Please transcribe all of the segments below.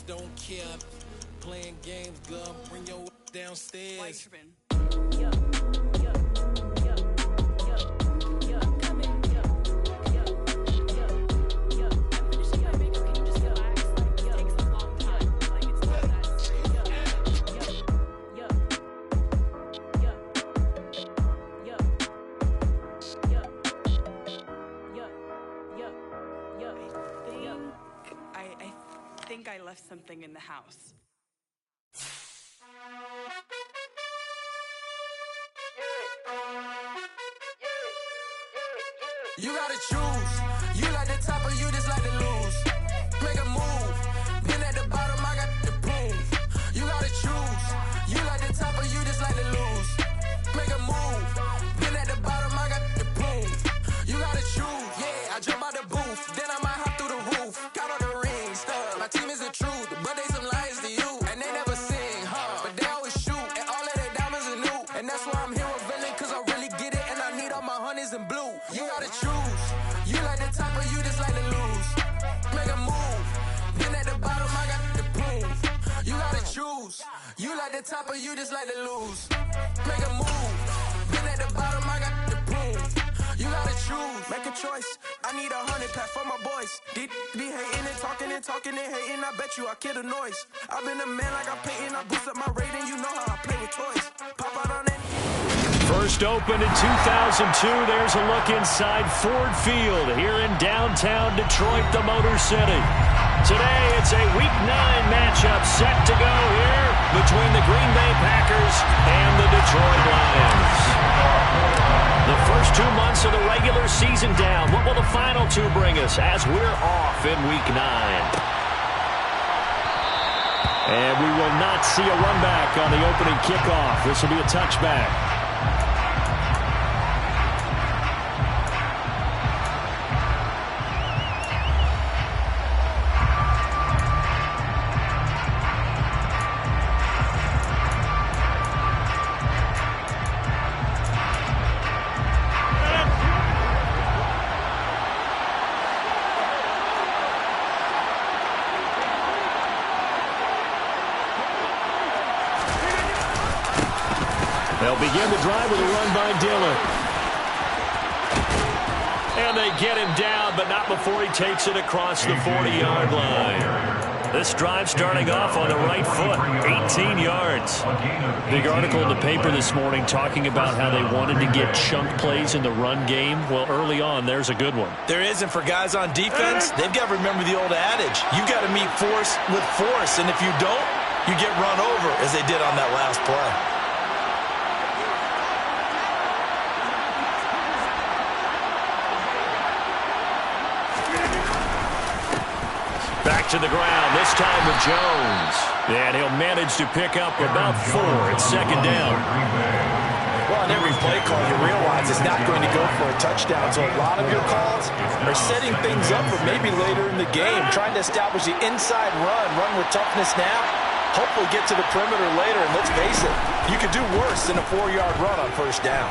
don't care. Playing games, girl, bring your downstairs. I think I left something in the house. You gotta choose. You like the top or you just like to lose. Make a move. Been at the bottom, I got the proof. You gotta choose. You like the top or you just like to lose. Make a move. Been at the bottom, I got the proof. You gotta choose. Yeah, I jump out the booth. Then I might hop through the roof. Count on the rings. My team is the truth, but they some liars to you. And they never sing, but they always shoot. And all of their diamonds are new. And that's why I'm here with villain, cause I really get it. And I need all my honeys in blue. You gotta choose. You like the top or you just like to lose. Make a move. Been at the bottom, I got the proof. You gotta choose. You like the top or you just like to lose. Make a move. Been at the bottom, I got the proof. You gotta choose. Make a choice. I need 100 pack for my boys. Be hating and talking and talking and hating. I bet you I kill the noise. I've been a man like I'm painting. I boost up my rating. You know how I play with toys. Pop out on it. First opened in 2002. There's a look inside Ford Field here in downtown Detroit, the Motor City. Today, it's a Week 9 matchup set to go here between the Green Bay Packers and the Detroit Lions. The first 2 months of the regular season down. What will the final two bring us as we're off in Week 9? And we will not see a run back on the opening kickoff. This will be a touchback. They'll begin the drive with a run by Dillon. And they get him down, but not before he takes it across the 40-yard line. This drive starting off on the right foot, 18 yards. Big article in the paper this morning talking about how they wanted to get chunk plays in the run game. Well, early on, there's a good one. There is, and for guys on defense, they've got to remember the old adage. You've got to meet force with force, and if you don't, you get run over, as they did on that last play. Back to the ground, this time with Jones. And he'll manage to pick up about 4 at second down. Well, on every play call, you realize it's not going to go for a touchdown. So a lot of your calls are setting things up for maybe later in the game, trying to establish the inside run with toughness now. Hopefully get to the perimeter later, and let's face it, you could do worse than a 4-yard run on first down.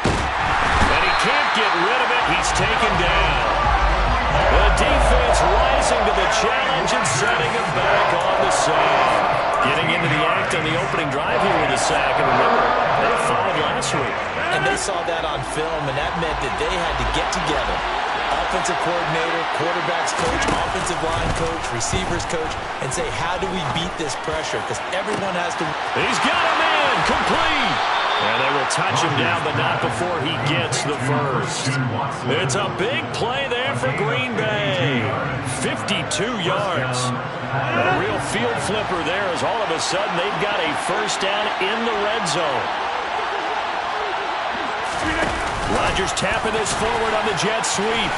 And he can't get rid of it. He's taken down. The defense rising to the challenge and setting him back on the sand. Getting into the act on the opening drive here with a sack. And remember, they had 5 last week. And they saw that on film, and that meant that they had to get together. Offensive coordinator, quarterbacks coach, offensive line coach, receivers coach, and say, how do we beat this pressure? Because everyone has to. He's got him in, complete. And they will touch him down, but not before he gets the first. It's a big play there for Green Bay. 52 yards. And a real field flipper there as all of a sudden they've got a first down in the red zone. Rodgers tapping this forward on the jet sweep.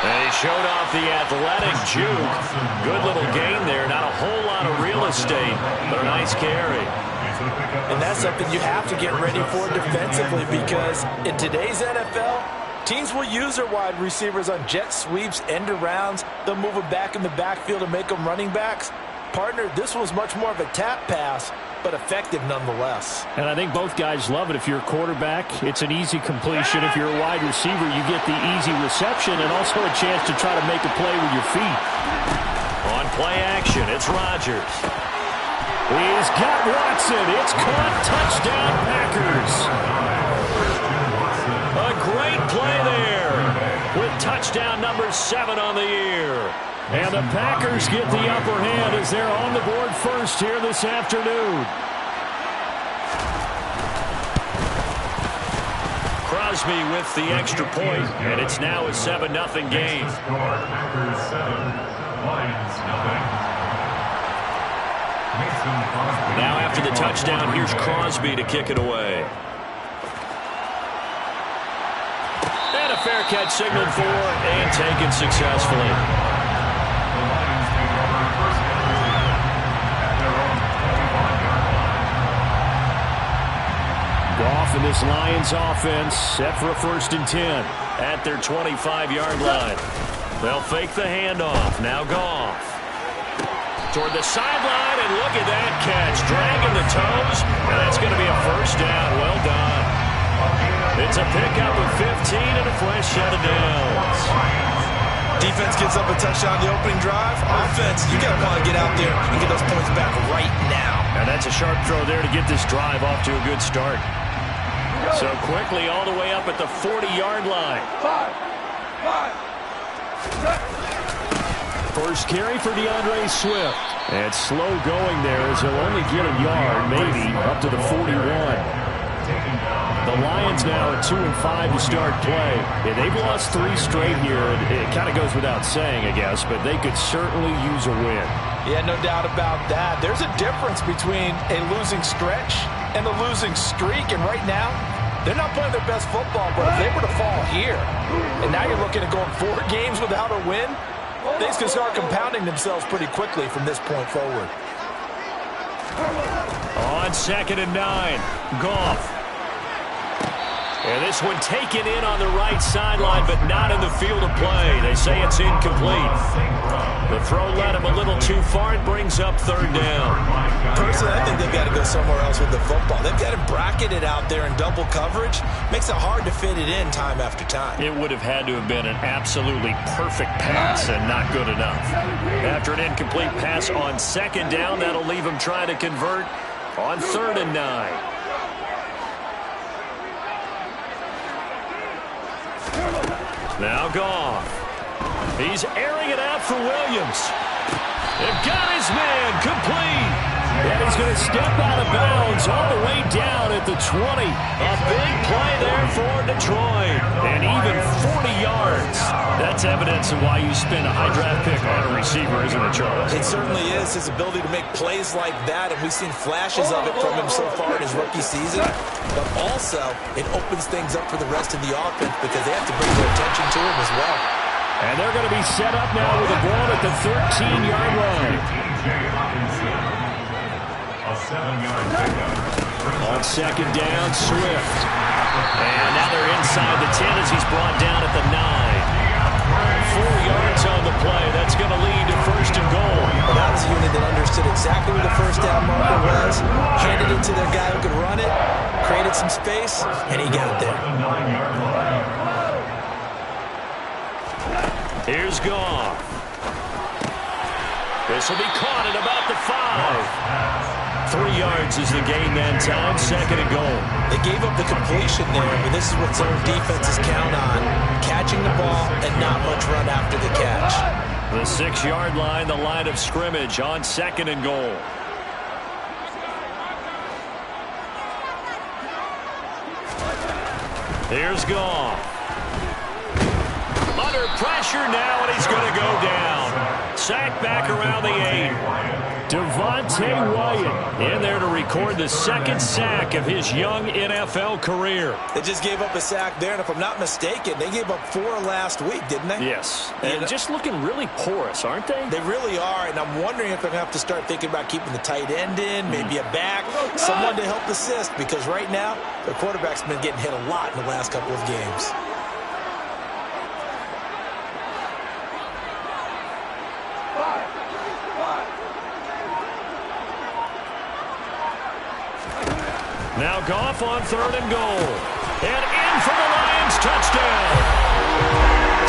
And he showed off the athletic juke. Good little gain there. Not a whole lot of real estate, but a nice carry. And that's something you have to get ready for defensively, because in today's NFL, teams will use their wide receivers on jet sweeps, end arounds. They'll move them back in the backfield and make them running backs. Partner, this was much more of a tap pass, but effective nonetheless. And I think both guys love it. If you're a quarterback, it's an easy completion. If you're a wide receiver, you get the easy reception and also a chance to try to make a play with your feet. On Play action. It's Rodgers. He's got Watson. It's caught. Touchdown, Packers. A great play there with touchdown number 7 on the year. And the Packers get the upper hand as they're on the board first here this afternoon. Crosby with the extra point, and it's now a 7-0 game. Now after the touchdown, here's Crosby to kick it away. And a fair catch signaled for and taken successfully. Goff and this Lions offense set for a 1st and 10 at their 25-yard line. They'll fake the handoff. Now Goff toward the sideline, and look at that catch. Dragging the toes, and that's going to be a 1st down. Well done. It's a pickup of 15 and a fresh set of downs. Defense gives up a touchdown the opening drive. Offense, you got to want to get out there and get those points back right now. And that's a sharp throw there to get this drive off to a good start. So quickly all the way up at the 40-yard line. 1st carry for DeAndre Swift. And slow going there as he'll only get a yard, maybe, up to the 41. The Lions now are 2-5 to start play. Yeah, they've lost 3 straight here. It kind of goes without saying, I guess, but they could certainly use a win. Yeah, no doubt about that. There's a difference between a losing stretch and a losing streak, and right now, they're not playing their best football, but if they were to fall here, and now you're looking at going 4 games without a win, things can start compounding themselves pretty quickly from this point forward. On 2nd and 9, Goff. And this one taken in on the right sideline, but not in the field of play. They say it's incomplete. The throw led him a little too far and brings up 3rd down. Personally, I think they've got to go somewhere else with the football. They've got to bracket it out there in double coverage. Makes it hard to fit it in time after time. It would have had to have been an absolutely perfect pass and not good enough. After an incomplete pass on 2nd down, that'll leave him trying to convert on 3rd and 9. Now Goff. He's airing it out for Williams. They've got his man complete. And he's going to step out of bounds all the way down at the 20. A big play there for Detroit. And even 40 yards. That's evidence of why you spend a high draft pick on a receiver, isn't it, Charles? It certainly is. His ability to make plays like that, and we've seen flashes of it from him so far in his rookie season. But also, it opens things up for the rest of the offense because they have to bring their attention to him as well. And they're going to be set up now with a ball at the 13-yard line. On 2nd down, Swift. And now they're inside the 10 as he's brought down at the 9. 4 yards on the play. That's going to lead to 1st and goal. Well, that was a unit that understood exactly where the 1st down marker was, handed it to their guy who could run it, created some space, and he got it there. Here's Goff. This will be caught at about the 5. 3 yards is the gain that time, 2nd and goal. They gave up the completion there, but this is what some defenses count on. Catching the ball and not much run after the catch. The 6-yard line, the line of scrimmage on 2nd and goal. Here's Goff. Under pressure now, and he's going to go down. Sacked back around the 8. Devontae Wyatt in there to record the 2nd sack of his young NFL career. They just gave up a sack there, and if I'm not mistaken, they gave up 4 last week, didn't they? Yes, and just looking really porous, aren't they? They really are, and I'm wondering if they're going to have to start thinking about keeping the tight end in, maybe a back, someone to help assist, because right now, their quarterback's been getting hit a lot in the last couple of games. Now Goff on 3rd and goal. And in for the Lions, touchdown.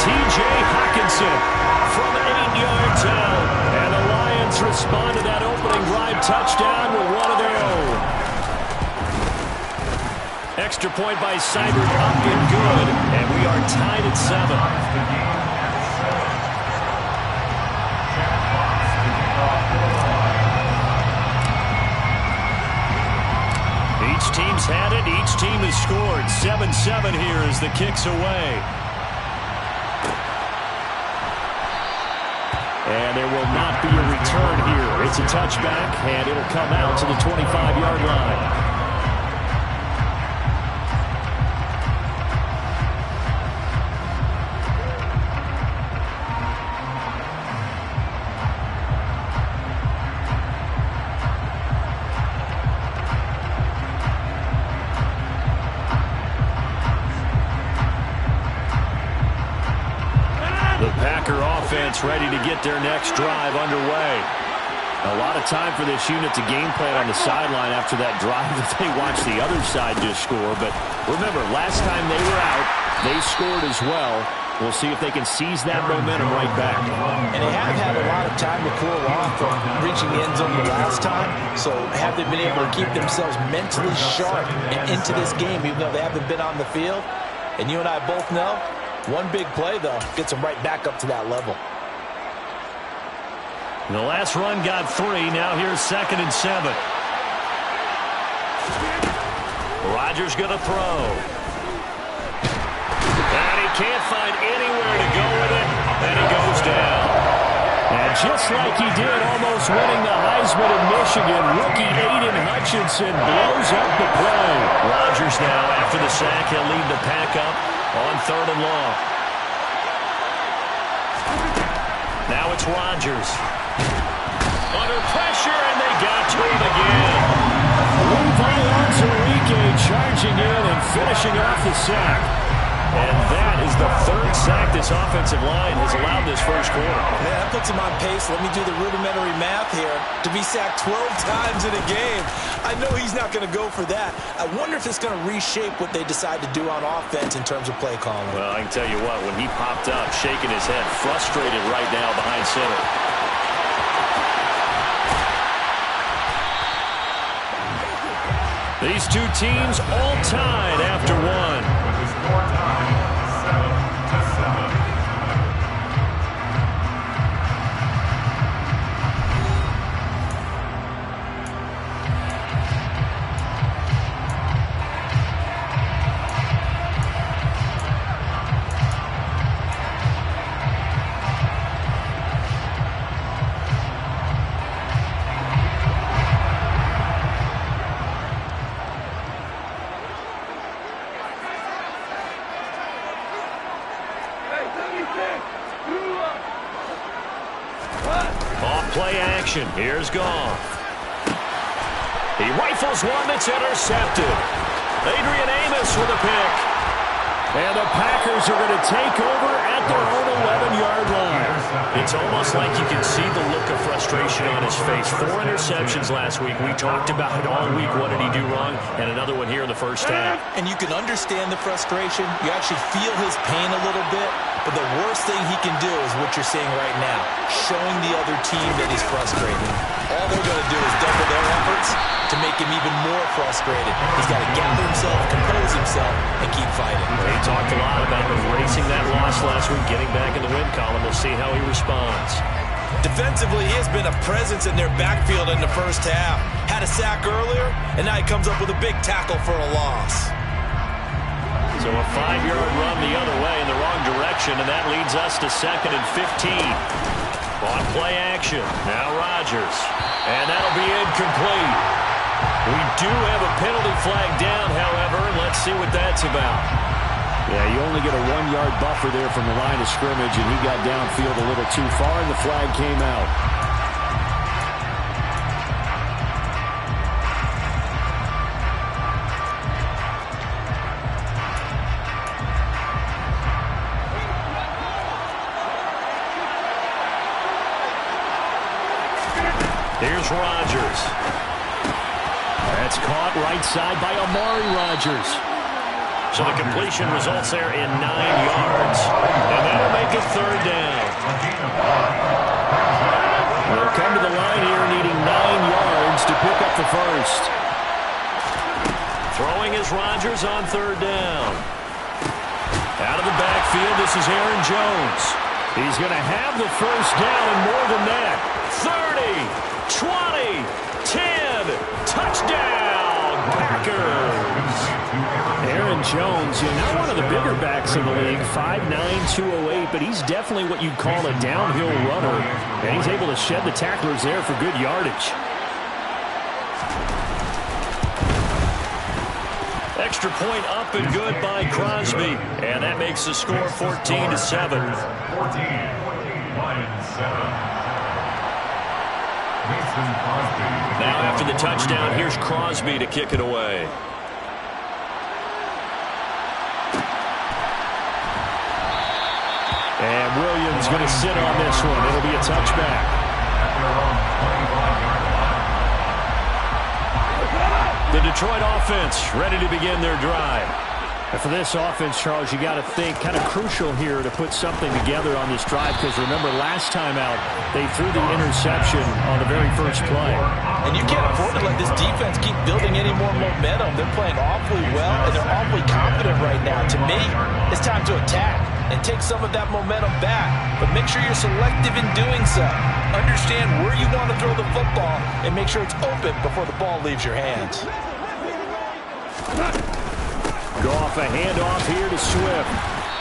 T.J. Hockenson from 8 yards out. And the Lions respond to that opening drive touchdown with one of their own. Extra point by Seibert up and good, and we are tied at 7. Each team's had it. Each team has scored. 7-7 here as the kick's away. And there will not be a return here. It's a touchback, and it'll come out to the 25-yard line. Ready to get their next drive underway. A lot of time for this unit to game plan on the sideline after that drive that they watched the other side just score. But remember, last time they were out, they scored as well. We'll see if they can seize that momentum right back. And they have had a lot of time to cool off from reaching the end zone the last time. So have they been able to keep themselves mentally sharp and into this game, even though they haven't been on the field? And you and I both know, one big play, though, gets them right back up to that level. The last run got 3. Now here's 2nd and 7. Rodgers going to throw. And he can't find anywhere to go with it. And he goes down. And just like he did almost winning the Heisman in Michigan, rookie Aiden Hutchinson blows up the play. Rodgers now, after the sack, he'll lead the pack up on 3rd and long. Now it's Rodgers. Under pressure, and they got to him again. Levi Onwuzurike charging in and finishing off the sack. And that is the 3rd sack this offensive line has allowed this first quarter. Man, that puts him on pace. Let me do the rudimentary math here. To be sacked 12 times in a game, I know he's not going to go for that. I wonder if it's going to reshape what they decide to do on offense in terms of play calling. Well, I can tell you what, when he popped up, shaking his head, frustrated right now behind center. These two teams all tied after one. Play action. Here's Goff. He rifles one that's intercepted. Adrian Amos with a pick. And the Packers are going to take over at their own 11-yard line. It's almost like you can see the look of frustration on his face. 4 interceptions last week. We talked about it all week. What did he do wrong? And another one here in the first half. And you can understand the frustration. You actually feel his pain a little bit. But the worst thing he can do is what you're seeing right now, showing the other team that he's frustrated. All they're going to do is double their efforts to make him even more frustrated. He's got to gather himself, compose himself, and keep fighting. He talked a lot about erasing that loss last week, getting back in the win column. We'll see how he responds. Defensively, he has been a presence in their backfield in the first half. Had a sack earlier, and now he comes up with a big tackle for a loss. So a 5-yard run the other way in the wrong direction, and that leads us to 2nd and 15. On play action, now Rodgers. And that'll be incomplete. We do have a penalty flag down, however. Let's see what that's about. Yeah, you only get a 1-yard buffer there from the line of scrimmage, and he got downfield a little too far, and the flag came out. Here's Rodgers. That's caught right side by Amari Rodgers. So the completion results there in 9 yards. And that'll make it 3rd down. They'll come to the line pick up the first. Throwing is Rodgers on third down. Out of the backfield, this is Aaron Jones. He's going to have the first down and more than that. 30, 20, 10, touchdown, Packers. Aaron Jones, not one of the bigger backs in the league, 5'9", 208, but he's definitely what you'd call a downhill runner. And he's able to shed the tacklers there for good yardage. Extra point up and good by Crosby. And that makes the score 14-7. 14, Lions 7. Now after the touchdown, here's Crosby to kick it away. And Williams going to sit on this one. It'll be a touchback. The Detroit offense ready to begin their drive. And for this offense, Charles, you got to think kind of crucial here to put something together on this drive, because remember last time out they threw the interception on the very first play. And you can't afford to let this defense keep building any more momentum. They're playing awfully well, and they're awfully confident right now. To me, it's time to attack and take some of that momentum back, but make sure you're selective in doing so. Understand where you want to throw the football and make sure it's open before the ball leaves your hands. Go off a handoff here to Swift.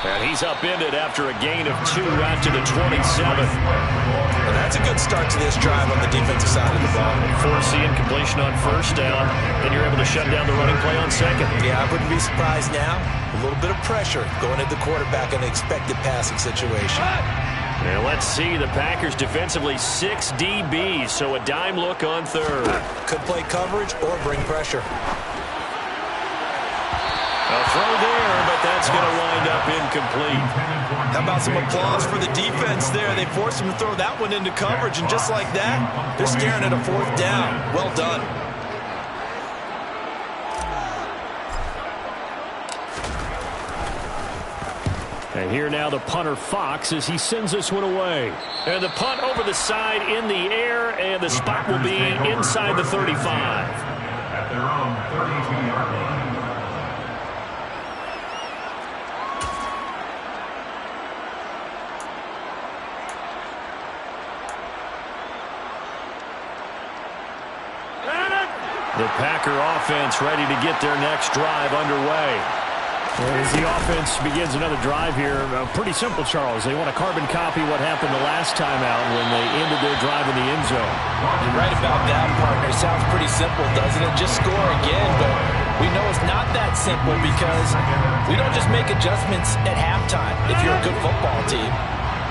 And he's upended after a gain of 2 out to the 27. And that's a good start to this drive on the defensive side of the ball. Forcing incompletion on first down, then you're able to shut down the running play on second. Yeah, I wouldn't be surprised now. A little bit of pressure going at the quarterback in an expected passing situation. And let's see, the Packers defensively 6 DBs, so a dime look on third. Could play coverage or bring pressure. A throw there, but that's going to wind up incomplete. How about some applause for the defense there? They forced him to throw that one into coverage, and just like that, they're staring at a 4th down. Well done. And here now the punter Fox as he sends this one away. And the punt over the side in the air, and the spot will be inside the 35. At their own 32-yard line. The Packer offense ready to get their next drive underway. As the offense begins another drive here, pretty simple, Charles. They want to carbon copy what happened the last time out when they ended their drive in the end zone. You're right about that, partner. Sounds pretty simple, doesn't it? Just score again, but we know it's not that simple because we don't just make adjustments at halftime if you're a good football team.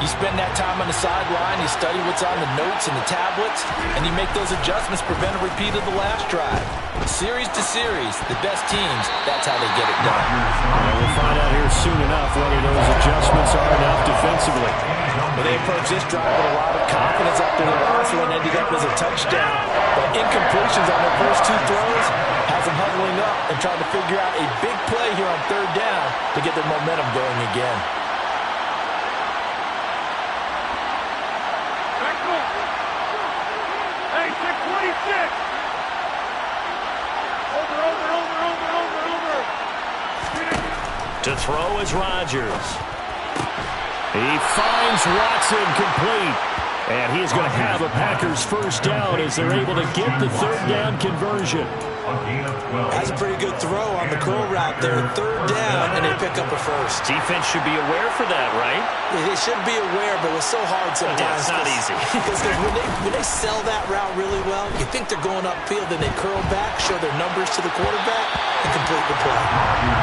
You spend that time on the sideline, you study what's on the notes and the tablets, and you make those adjustments, prevent a repeat of the last drive. Series to series, the best teams, that's how they get it done. Well, we'll find out here soon enough whether those adjustments are enough defensively. Well, they approached this drive with a lot of confidence after their last one ended up as a touchdown. But incompletions on their first 2 throws has them huddling up and trying to figure out a big play here on 3rd down to get their momentum going again. To throw is Rodgers. He finds Watson complete. And he is going to have a Packers first down as they're able to get the 3rd down conversion. That's a pretty good throw on the curl route there. 3rd down, and they pick up a first. Defense should be aware for that, right? They should be aware, but it's so hard sometimes. Yeah, it's not easy. Because when they sell that route really well, you think they're going upfield, then they curl back, show their numbers to the quarterback, and complete the play.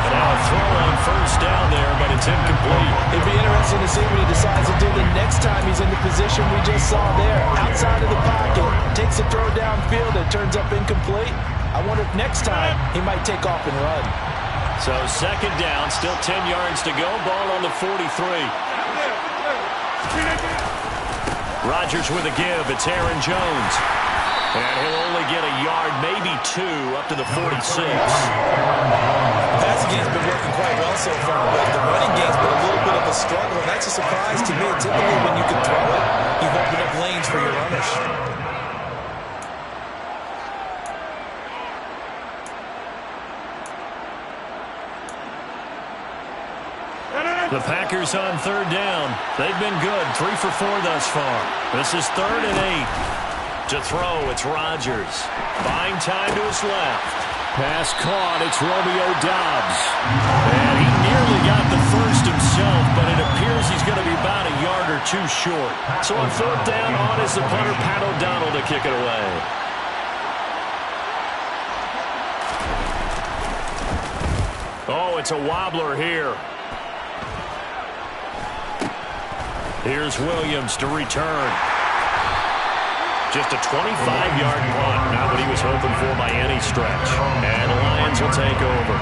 And now a throw on first down there, but it's incomplete. It'd be interesting to see what he decides to do the next time he's in the position we just saw there. Outside of the pocket, takes a throw downfield, and turns up incomplete. I wonder if next time he might take off and run. So 2nd down, still 10 yards to go. Ball on the 43. Rodgers with a give. It's Aaron Jones. And he'll only get a yard, maybe 2, up to the 46. The passing game's been working quite well so far, but the running game's been a little bit of a struggle, and that's a surprise to me. Typically, when you can throw it, you've opened up lanes for your runners. The Packers on third down. They've been good, 3 for 4 thus far. This is 3rd and 8. To throw, it's Rodgers. Buying time to his left. Pass caught, it's Romeo Doubs. And he nearly got the first himself, but it appears he's going to be about a yard or 2 short. So on 4th down, on is the punter, Pat O'Donnell, to kick it away. Oh, it's a wobbler here. Here's Williams to return. Just a 25-yard punt, not what he was hoping for by any stretch. And the Lions will take over.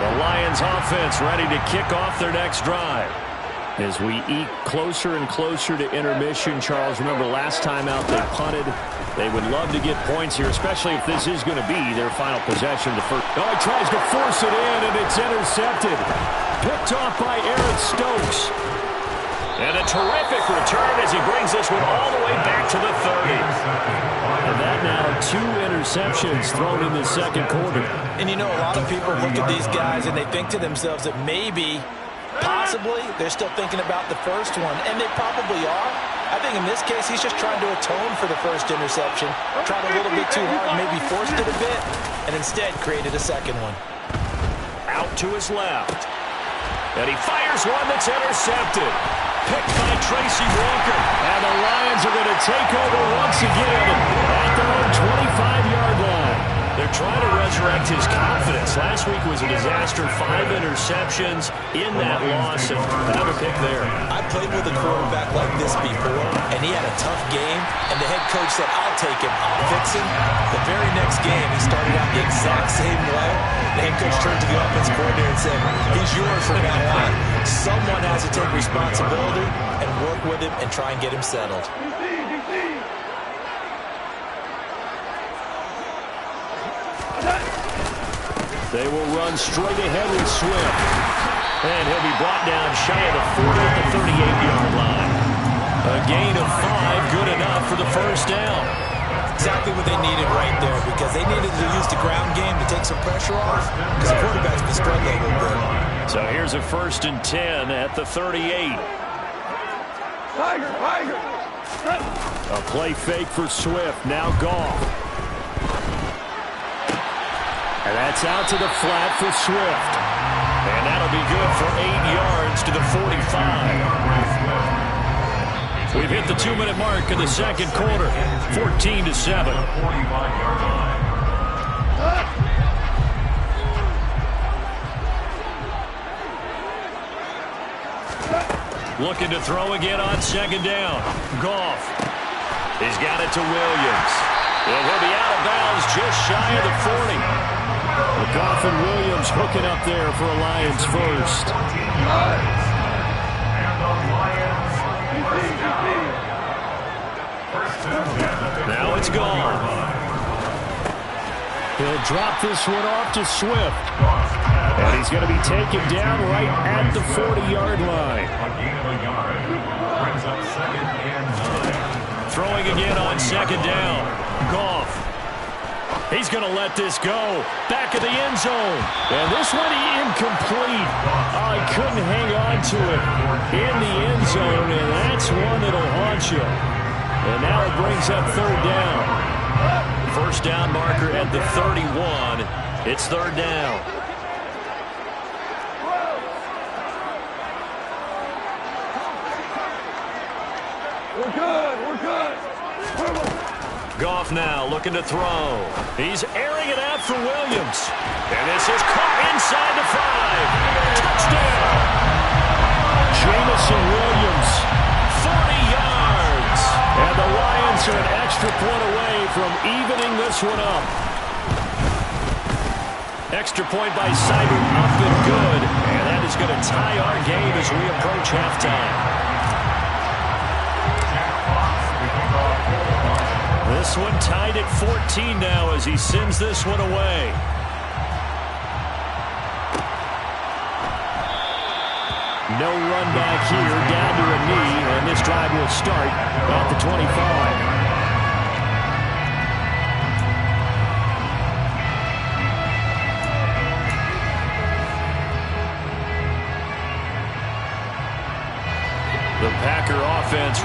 The Lions offense ready to kick off their next drive. As we eke closer and closer to intermission, Charles, remember last time out they punted. They would love to get points here, especially if this is going to be their final possession. The first. Oh, he tries to force it in, and it's intercepted. Picked off by Aaron Stokes. And a terrific return as he brings this one all the way back to the 30. And that now 2 interceptions thrown in the second quarter. And you know, a lot of people look at these guys and they think to themselves that maybe, possibly, they're still thinking about the first one. And they probably are. I think in this case, he's just trying to atone for the first interception. Tried a little bit too hard, maybe forced it a bit, and instead created a second one. Out to his left. And he fires one that's intercepted. Picked by Tracy Walker. And the Lions are going to take over once again at their own 25-yard line. They're trying to resurrect his confidence. Last week was a disaster. 5 interceptions in that loss, and another pick there. I played with a quarterback like this before, and he had a tough game, and the head coach said, I'll take him, I'll fix him. The very next game, he started out the exact same way. The head coach turned to the offense coordinator and said, he's yours from now on. Someone has to take responsibility and work with him and try and get him settled. They will run straight ahead with Swift. And he'll be brought down shy of the 40 at the 38-yard line. A gain of 5, good enough for the first down. Exactly what they needed right there, because they needed to use the ground game to take some pressure off, because the quarterback's been struggling a little bit. So here's a 1st and 10 at the 38. A play fake for Swift, now Goff. And that's out to the flat for Swift. And that'll be good for 8 yards to the 45. We've hit the 2-minute mark in the second quarter. 14-7. Looking to throw again on 2nd down. Goff. He's got it to Williams. And he'll be out of bounds just shy of the 40. Goff and Williams hooking up there for a Lions first. Now it's gone. He'll drop this one off to Swift. And he's going to be taken down right at the 40-yard line. Throwing again on 2nd down. Goff. He's going to let this go. Back of the end zone. And this one incomplete. Oh, he couldn't hang on to it in the end zone, and that's one that'll haunt you. And now it brings up 3rd down. First down marker at the 31. It's 3rd down. We're good. Goff now looking to throw. He's airing it out for Williams. And this is caught inside the 5. Touchdown! Jamison Williams, 40 yards. And the Lions are an extra point away from evening this one up. Extra point by Seibert, up and good. And that is going to tie our game as we approach halftime. This one tied at 14 now as he sends this one away. No run back here, down to a knee, and this drive will start at the 25.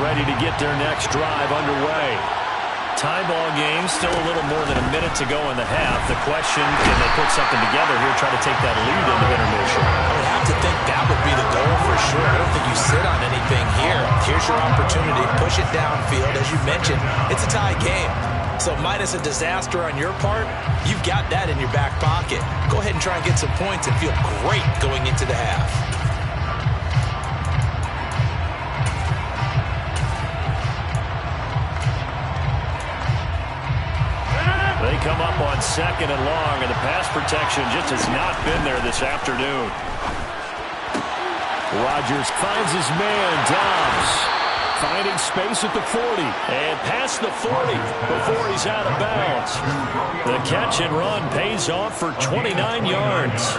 ready to get their next drive underway. Tie ball game, still a little more than a minute to go in the half. The question, can they put something together here, try to take that lead into intermission? I would have to think that would be the goal for sure. I don't think you sit on anything here. Here's your opportunity. Push it downfield. As you mentioned, it's a tie game. So minus a disaster on your part, you've got that in your back pocket. Go ahead and try and get some points and feel great going into the half. They come up on 2nd and long, and the pass protection just has not been there this afternoon. Rodgers finds his man, Dobbs. Finding space at the 40, and past the 40 before he's out of bounds. The catch and run pays off for 29 yards.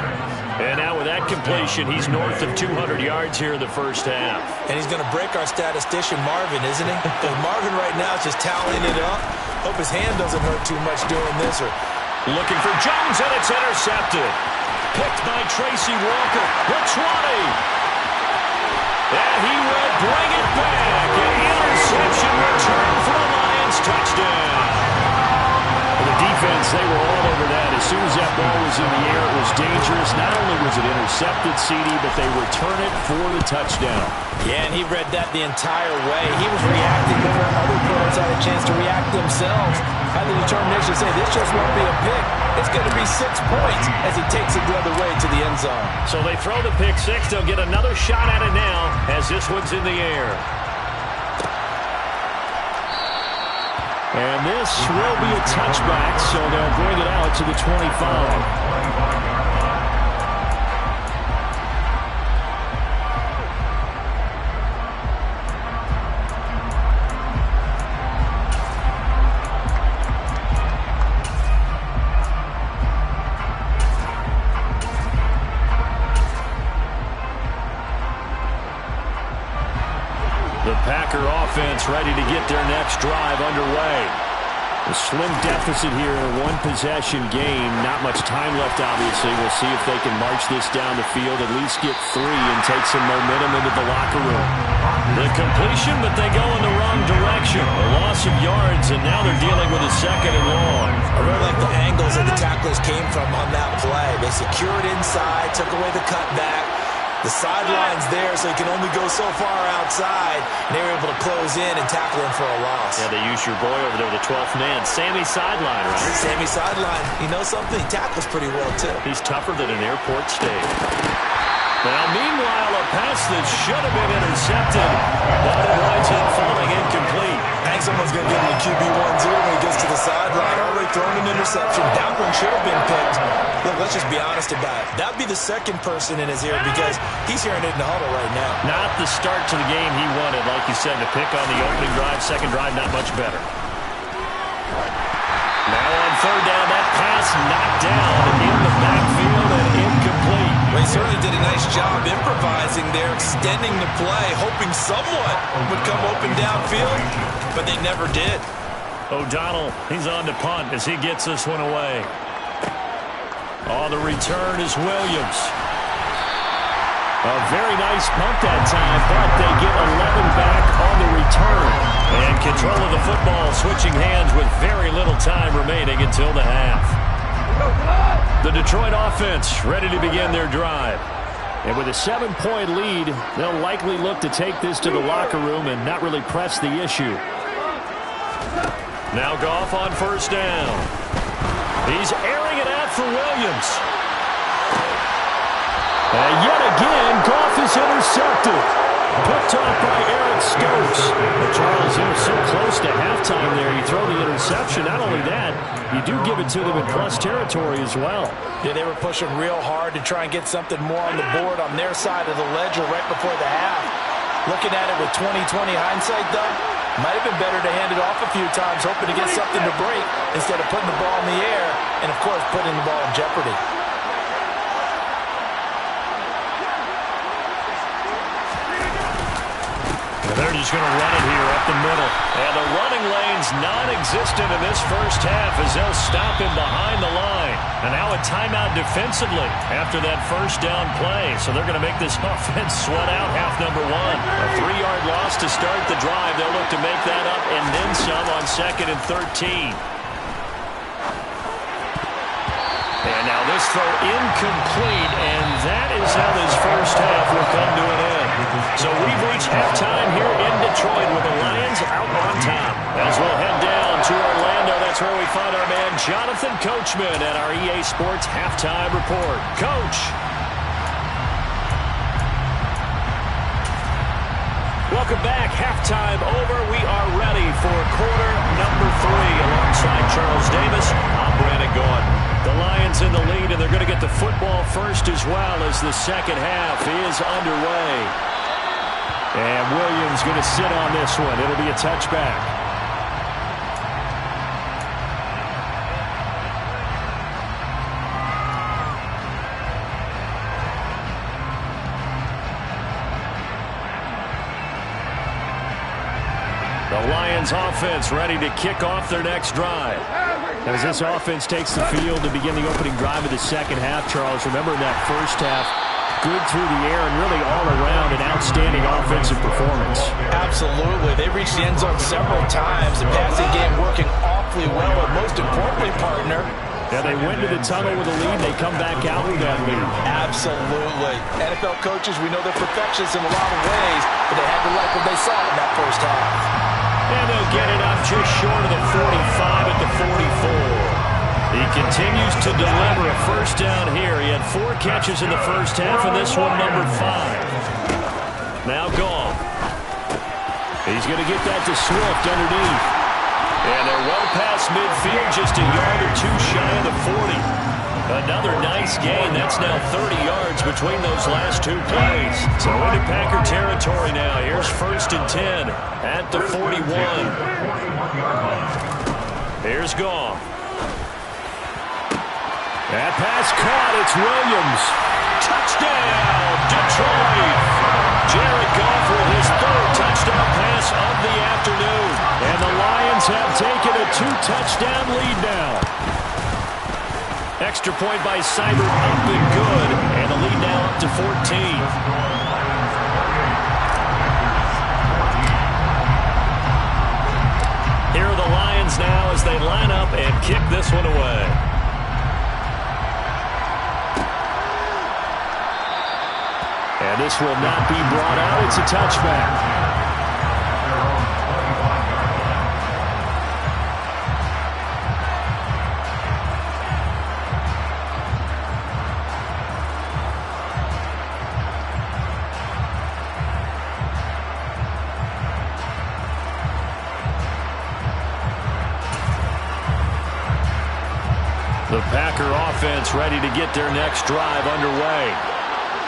And now with that completion, he's north of 200 yards here in the first half. And he's going to break our statistician Marvin, isn't he? Marvin right now is just tallying it up. Hope his hand doesn't hurt too much doing this. Looking for Jones, and it's intercepted. Picked by Tracy Walker. The 20. And he will bring it back. An interception return for the Lions. Touchdown. The defense, they were all over that. As soon as that ball was in the air, it was dangerous. Not only was it intercepted, CD, but they return it for the touchdown. Yeah, and he read that the entire way. He was reacting before other players had a chance to react themselves. Had the determination to say, this just won't be a pick. It's going to be 6 points as he takes it the other way to the end zone. So they throw the pick six. They'll get another shot at it now as this one's in the air. And this will be a touchback, so they'll bring it out to the 25. The Packer offense ready to get their next drive underway. A slim deficit here, one possession game. Not much time left, obviously. We'll see if they can march this down the field, at least get 3 and take some momentum into the locker room. The completion, but they go in the wrong direction. A loss of yards, and now they're dealing with a 2nd and long. I really like the angles that the tacklers came from on that play. They secured inside, took away the cutback. The sideline's there, so he can only go so far outside. And they were able to close in and tackle him for a loss. Yeah, they used your boy over there, the 12th man. Sammy Sideline, right? Sammy Sideline. You know something? He tackles pretty well, too. He's tougher than an airport steak. Now, meanwhile, a pass that should have been intercepted, but it winds up falling incomplete. I think someone's going to give him a QB1-0 when he gets to the sideline. Already thrown an interception. That one should have been picked. Look, let's just be honest about it. That would be the second person in his ear because he's hearing it in the huddle right now. Not the start to the game he wanted. Like you said, the pick on the opening drive, second drive, not much better. Now on 3rd down, that pass knocked down in the backfield and incomplete. Well, he certainly did a nice job improvising there, extending the play, hoping someone would come open downfield, but they never did. O'Donnell, he's on to punt as he gets this one away. Oh, the return is Williams. A very nice punt that time, but they get 11 back on the return. And control of the football switching hands with very little time remaining until the half. The Detroit offense ready to begin their drive. And with a 7-point lead, they'll likely look to take this to the locker room and not really press the issue. Now Goff on 1st down. He's airing it out for Williams. And yet again, Goff is intercepted. Picked off by Eric Stokes. But Charles, he was so close to halftime there. You throw the interception. Not only that, you do give it to them in plus territory as well. Yeah, they were pushing real hard to try and get something more on the board on their side of the ledger right before the half. Looking at it with 20/20 hindsight, though, might have been better to hand it off a few times, hoping to get something to break instead of putting the ball in the air and, of course, putting the ball in jeopardy. They're just going to run it here up the middle. And the running lane's non-existent in this first half as they'll stop him behind the line. And now a timeout defensively after that first down play. So they're going to make this offense sweat out half number one. A 3-yard loss to start the drive. They'll look to make that up and then some on 2nd and 13. And now this throw incomplete, and that is how this first half will come to an end. So we've reached halftime here in Detroit with the Lions out on top. As we'll head down to Orlando, that's where we find our man Jonathan Coachman at our EA Sports Halftime Report. Coach. Welcome back. Halftime over. We are ready for quarter number 3. Alongside Charles Davis, I'm Brandon Gaudin. The Lions in the lead, and they're going to get the football first as well as the second half is underway. And Williams going to sit on this one. It'll be a touchback. The Lions offense ready to kick off their next drive. As this offense takes the field to begin the opening drive of the second half, Charles, remember in that first half, good through the air and really all around an outstanding offensive performance. Absolutely. They reached the end zone several times. The passing game working awfully well, but most importantly, partner, yeah, they went to the tunnel with a lead. They come back out with that lead. Absolutely. NFL coaches, we know they're perfectionists in a lot of ways, but they had to like what they saw in that first half. And they'll get it up just short of the 45 at the 44. He continues to deliver a first down here. He had 4 catches in the first half, and this one number 5. Now gone. He's going to get that to Swift underneath. And they're well past midfield, just a yard or 2 shy of the 40. Another nice gain. That's now 30 yards between those last 2 plays. So into Packer territory now. Here's 1st and 10 at the 41. Here's Goff. That pass caught. It's Williams. Touchdown, Detroit. Jared Goff with his 3rd touchdown pass of the afternoon. And the Lions have taken a 2-touchdown lead now. Extra point by Seibert up and good. And the lead now up to 14. Here are the Lions now as they line up and kick this one away. And this will not be brought out. It's a touchback. The Packer offense ready to get their next drive underway.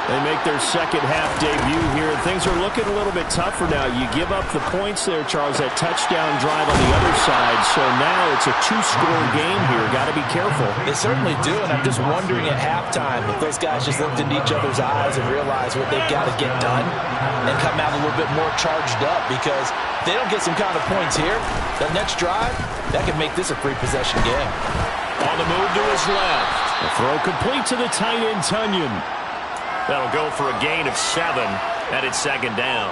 They make their second half debut here. Things are looking a little bit tougher now. You give up the points there, Charles, that touchdown drive on the other side. So now it's a 2-score game here. Got to be careful. They certainly do, and I'm just wondering at halftime if those guys just looked into each other's eyes and realized what they've got to get done and come out a little bit more charged up, because if they don't get some kind of points here, that next drive, that could make this a 3-possession game. On the move to his left. The throw complete to the tight end, Tunyon. That'll go for a gain of 7 at its 2nd down.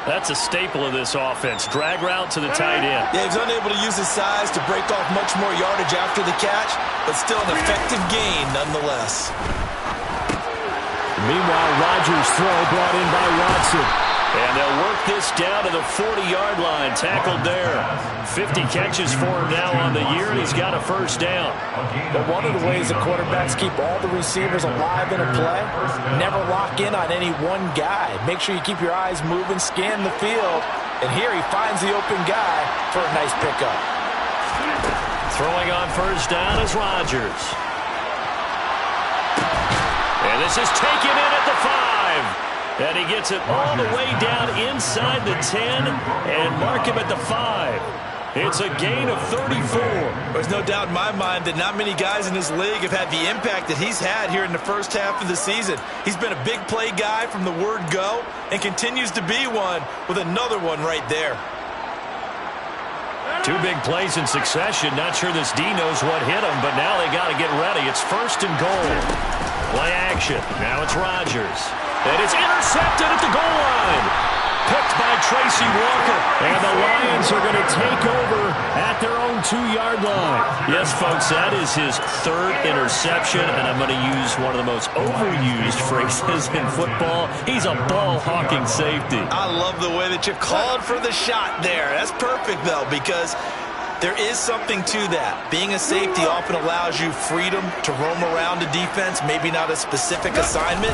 That's a staple of this offense. Drag route to the tight end. Yeah, he's unable to use his size to break off much more yardage after the catch, but still an effective gain nonetheless. Meanwhile, Rodgers' throw brought in by Watson. And they'll work this down to the 40-yard line. Tackled there. 50 catches for him now on the year, and he's got a first down. But one of the ways that quarterbacks keep all the receivers alive in a play, never lock in on any one guy. Make sure you keep your eyes moving, scan the field. And here he finds the open guy for a nice pickup. Throwing on first down is Rodgers. And this is taken in at the 5. And he gets it all the way down inside the 10 and mark him at the 5. It's a gain of 34. There's there's no doubt in my mind that not many guys in this league have had the impact that he's had here in the first half of the season. He's been a big play guy from the word go and continues to be one with another one right there. Two big plays in succession. Not sure this D knows what hit him, but now they got to get ready. It's 1st and goal. Play action. Now it's Rodgers. And it's intercepted at the goal line. Picked by Tracy Walker. And the Lions are going to take over at their own 2-yard line. Yes, folks, that is his 3rd interception, and I'm going to use one of the most overused phrases in football. He's a ball-hawking safety. I love the way that you called for the shot there. That's perfect, though, because there is something to that. Being a safety often allows you freedom to roam around the defense, maybe not a specific assignment.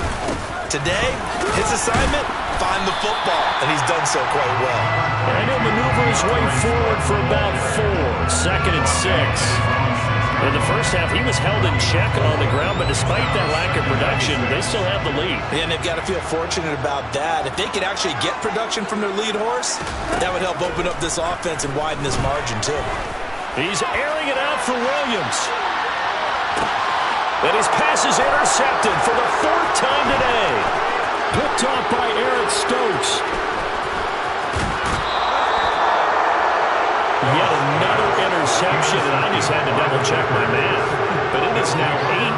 Today, his assignment, find the football, and he's done so quite well. And he'll maneuver his way forward for about 4. 2nd and 6. In the first half, he was held in check on the ground, but despite that lack of production, they still have the lead. And they've got to feel fortunate about that. If they could actually get production from their lead horse, that would help open up this offense and widen this margin, too. He's airing it out for Williams. And his pass is intercepted for the 4th time today. Picked off by Eric Stokes. Yet another interception, and I just had to double-check my math. But it is now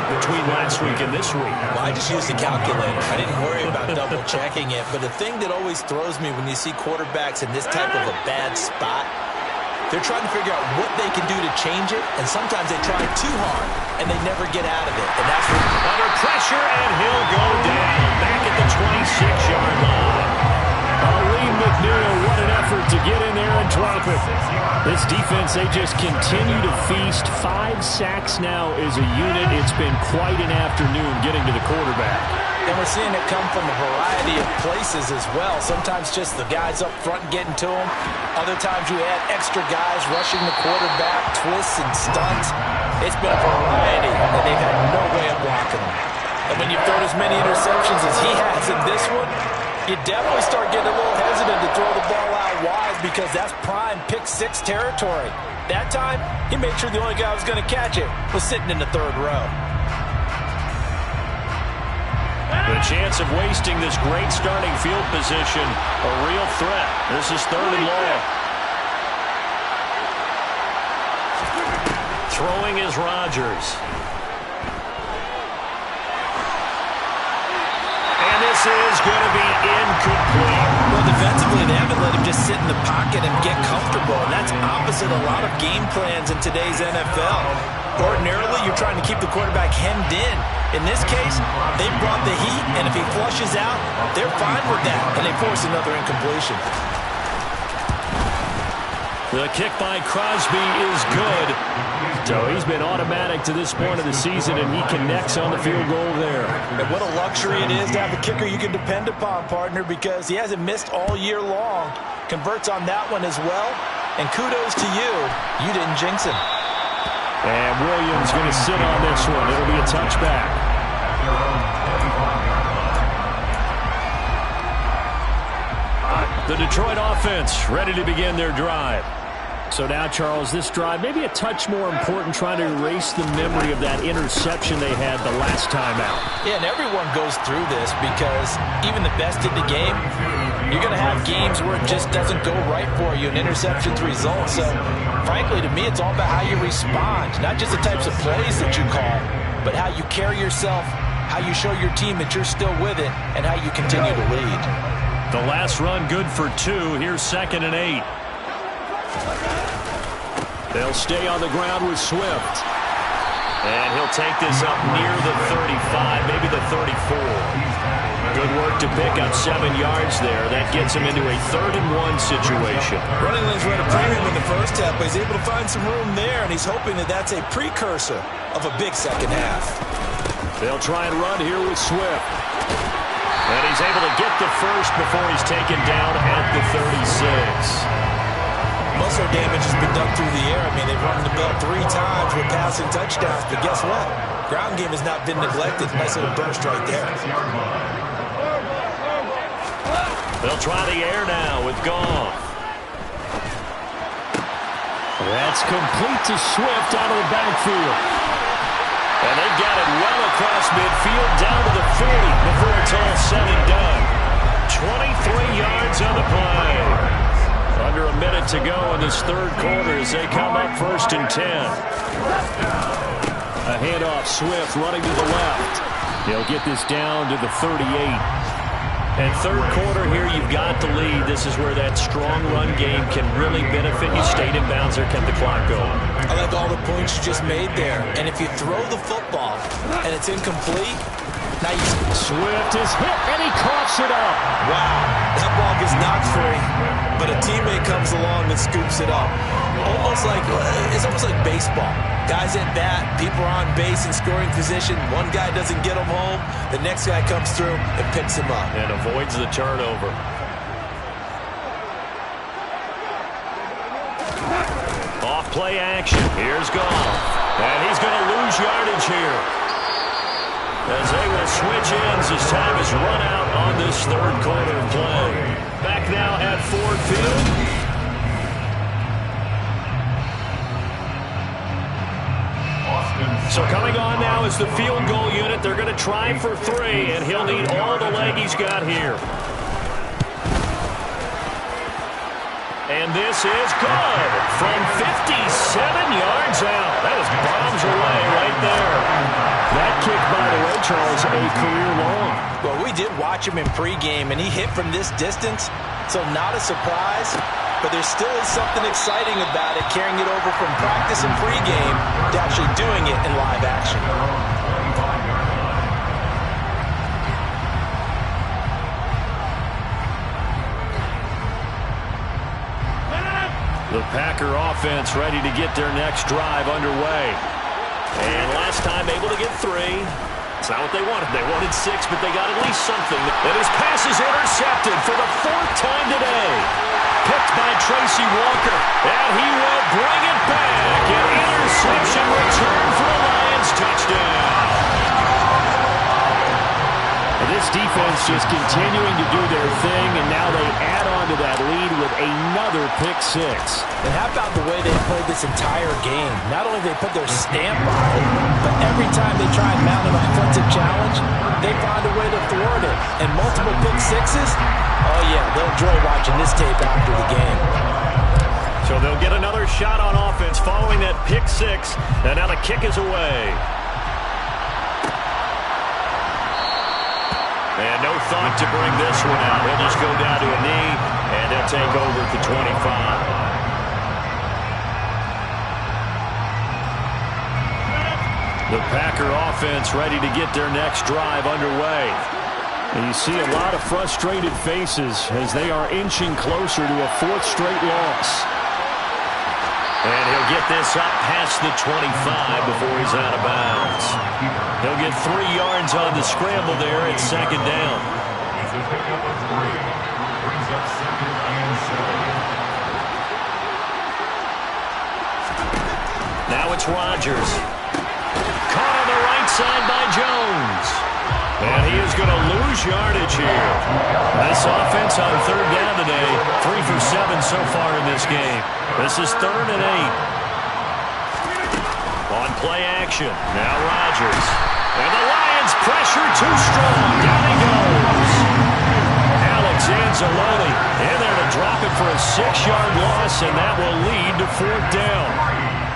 8 between last week and this week. Well, I just used the calculator. I didn't worry about double-checking it. But the thing that always throws me when you see quarterbacks in this type of a bad spot, they're trying to figure out what they can do to change it, and sometimes they try too hard, and they never get out of it. And that's what... Under pressure, and he'll go down back at the 26-yard line. Lee McNeil, what an effort to get in there and drop it. This defense, they just continue to feast. 5 sacks now as a unit. It's been quite an afternoon getting to the quarterback. And we're seeing it come from a variety of places as well. Sometimes just the guys up front getting to him. Other times you add extra guys rushing the quarterback, twists and stunts. It's been a variety, and they've had no way of blocking them. And when you've thrown as many interceptions as he has in this one, you definitely start getting a little hesitant to throw the ball out wide because that's prime pick-6 territory. That time, he made sure the only guy who was going to catch it was sitting in the 3rd row. The chance of wasting this great starting field position, a real threat. This is 3rd and long. Throwing is Rodgers. And this is going to be incomplete. Well, defensively, they haven't let him just sit in the pocket and get comfortable, and that's opposite a lot of game plans in today's NFL. Ordinarily, you're trying to keep the quarterback hemmed in. In this case, they brought the heat, and if he flushes out, they're fine with that, and they force another incompletion. The kick by Crosby is good. So he's been automatic to this point of the season, and he connects on the field goal there. And what a luxury it is to have a kicker you can depend upon, partner, because he hasn't missed all year long. Converts on that one as well, and kudos to you. You didn't jinx him. And Williams going to sit on this one. It'll be a touchback. The Detroit offense ready to begin their drive. So now, Charles, this drive maybe a touch more important, trying to erase the memory of that interception they had the last time out. Yeah, and everyone goes through this because even the best in the game, you're going to have games where it just doesn't go right for you, and interceptions result. So, frankly, to me, it's all about how you respond, not just the types of plays that you call, but how you carry yourself, how you show your team that you're still with it, and how you continue to lead. The last run good for 2. Here's 2nd and 8. They'll stay on the ground with Swift. And he'll take this up near the 35, maybe the 34. Good work to pick up 7 yards there. That gets him into a 3rd and 1 situation. Running lanes were at a premium in the first half, but he's able to find some room there, and he's hoping that that's a precursor of a big second half. They'll try and run here with Swift. And he's able to get the first before he's taken down at the 36. Muscle damage has been done through the air. I mean, they've run the ball 3 times with passing touchdowns, but guess what? Ground game has not been neglected. Nice little burst right there. They'll try the air now with Goff. That's complete to Swift out of the backfield. And they got it well across midfield down to the 40 before it's all said and done. 23 yards on the play. Under a minute to go in this third quarter as they come up 1st and 10. A handoff, Swift running to the left. They'll get this down to the 38. And third quarter here, you've got the lead. This is where that strong run game can really benefit you. Stayed in bounds or kept the clock going. I like all the points you just made there. And if you throw the football and it's incomplete, now you... Swift is hit, and he coughs it up. Wow, that ball gets knocked free, but a teammate comes along and scoops it up. It's almost like baseball. Guys at bat, people are on base in scoring position. One guy doesn't get him home. The next guy comes through and picks him up. And avoids the turnover. Off play action. Here's Goff. And he's going to lose yardage here. As they will switch ends as time is run out on this third quarter play. Back now at Ford Field. So coming on now is the field goal unit. They're going to try for 3, and he'll need all the leg he's got here. And this is good from 57 yards out. That was bombs away right there. That kick, by the way, Charles, a career long. Well, we did watch him in pregame, and he hit from this distance, so not a surprise. But there still is something exciting about it, carrying it over from practice and pregame to actually doing it in live action. The Packer offense ready to get their next drive underway. And last time able to get 3. It's not what they wanted. They wanted 6, but they got at least something. And his pass is intercepted for the 4th time today. Picked by Tracy Walker. And he will bring it back. An interception return for a Lions touchdown. And this defense just continuing to do their thing, and now they add on to that lead with another pick 6. And how about the way they played this entire game? Not only did they put their stamp on it, but every time they try and mount an offensive challenge, they find a way to thwart it. And multiple pick 6s, oh yeah, they'll enjoy watching this tape after the game. So they'll get another shot on offense following that pick 6, and now the kick is away. And no thought to bring this one out. He'll just go down to a knee, and they'll take over at the 25. The Packer offense ready to get their next drive underway. And you see a lot of frustrated faces as they are inching closer to a 4th straight loss. And he'll get this up past the 25 before he's out of bounds. He'll get 3 yards on the scramble there at 2nd down. Now it's Rodgers. Caught on the right side by Jones. And he is going to lose yardage here. This offense on 3rd down today, 3 for 7 so far in this game. This is 3rd and 8. On play action, now Rodgers. And the Lions pressure too strong. Down he goes. Alex Anzalone in there to drop it for a 6-yard loss, and that will lead to 4th down.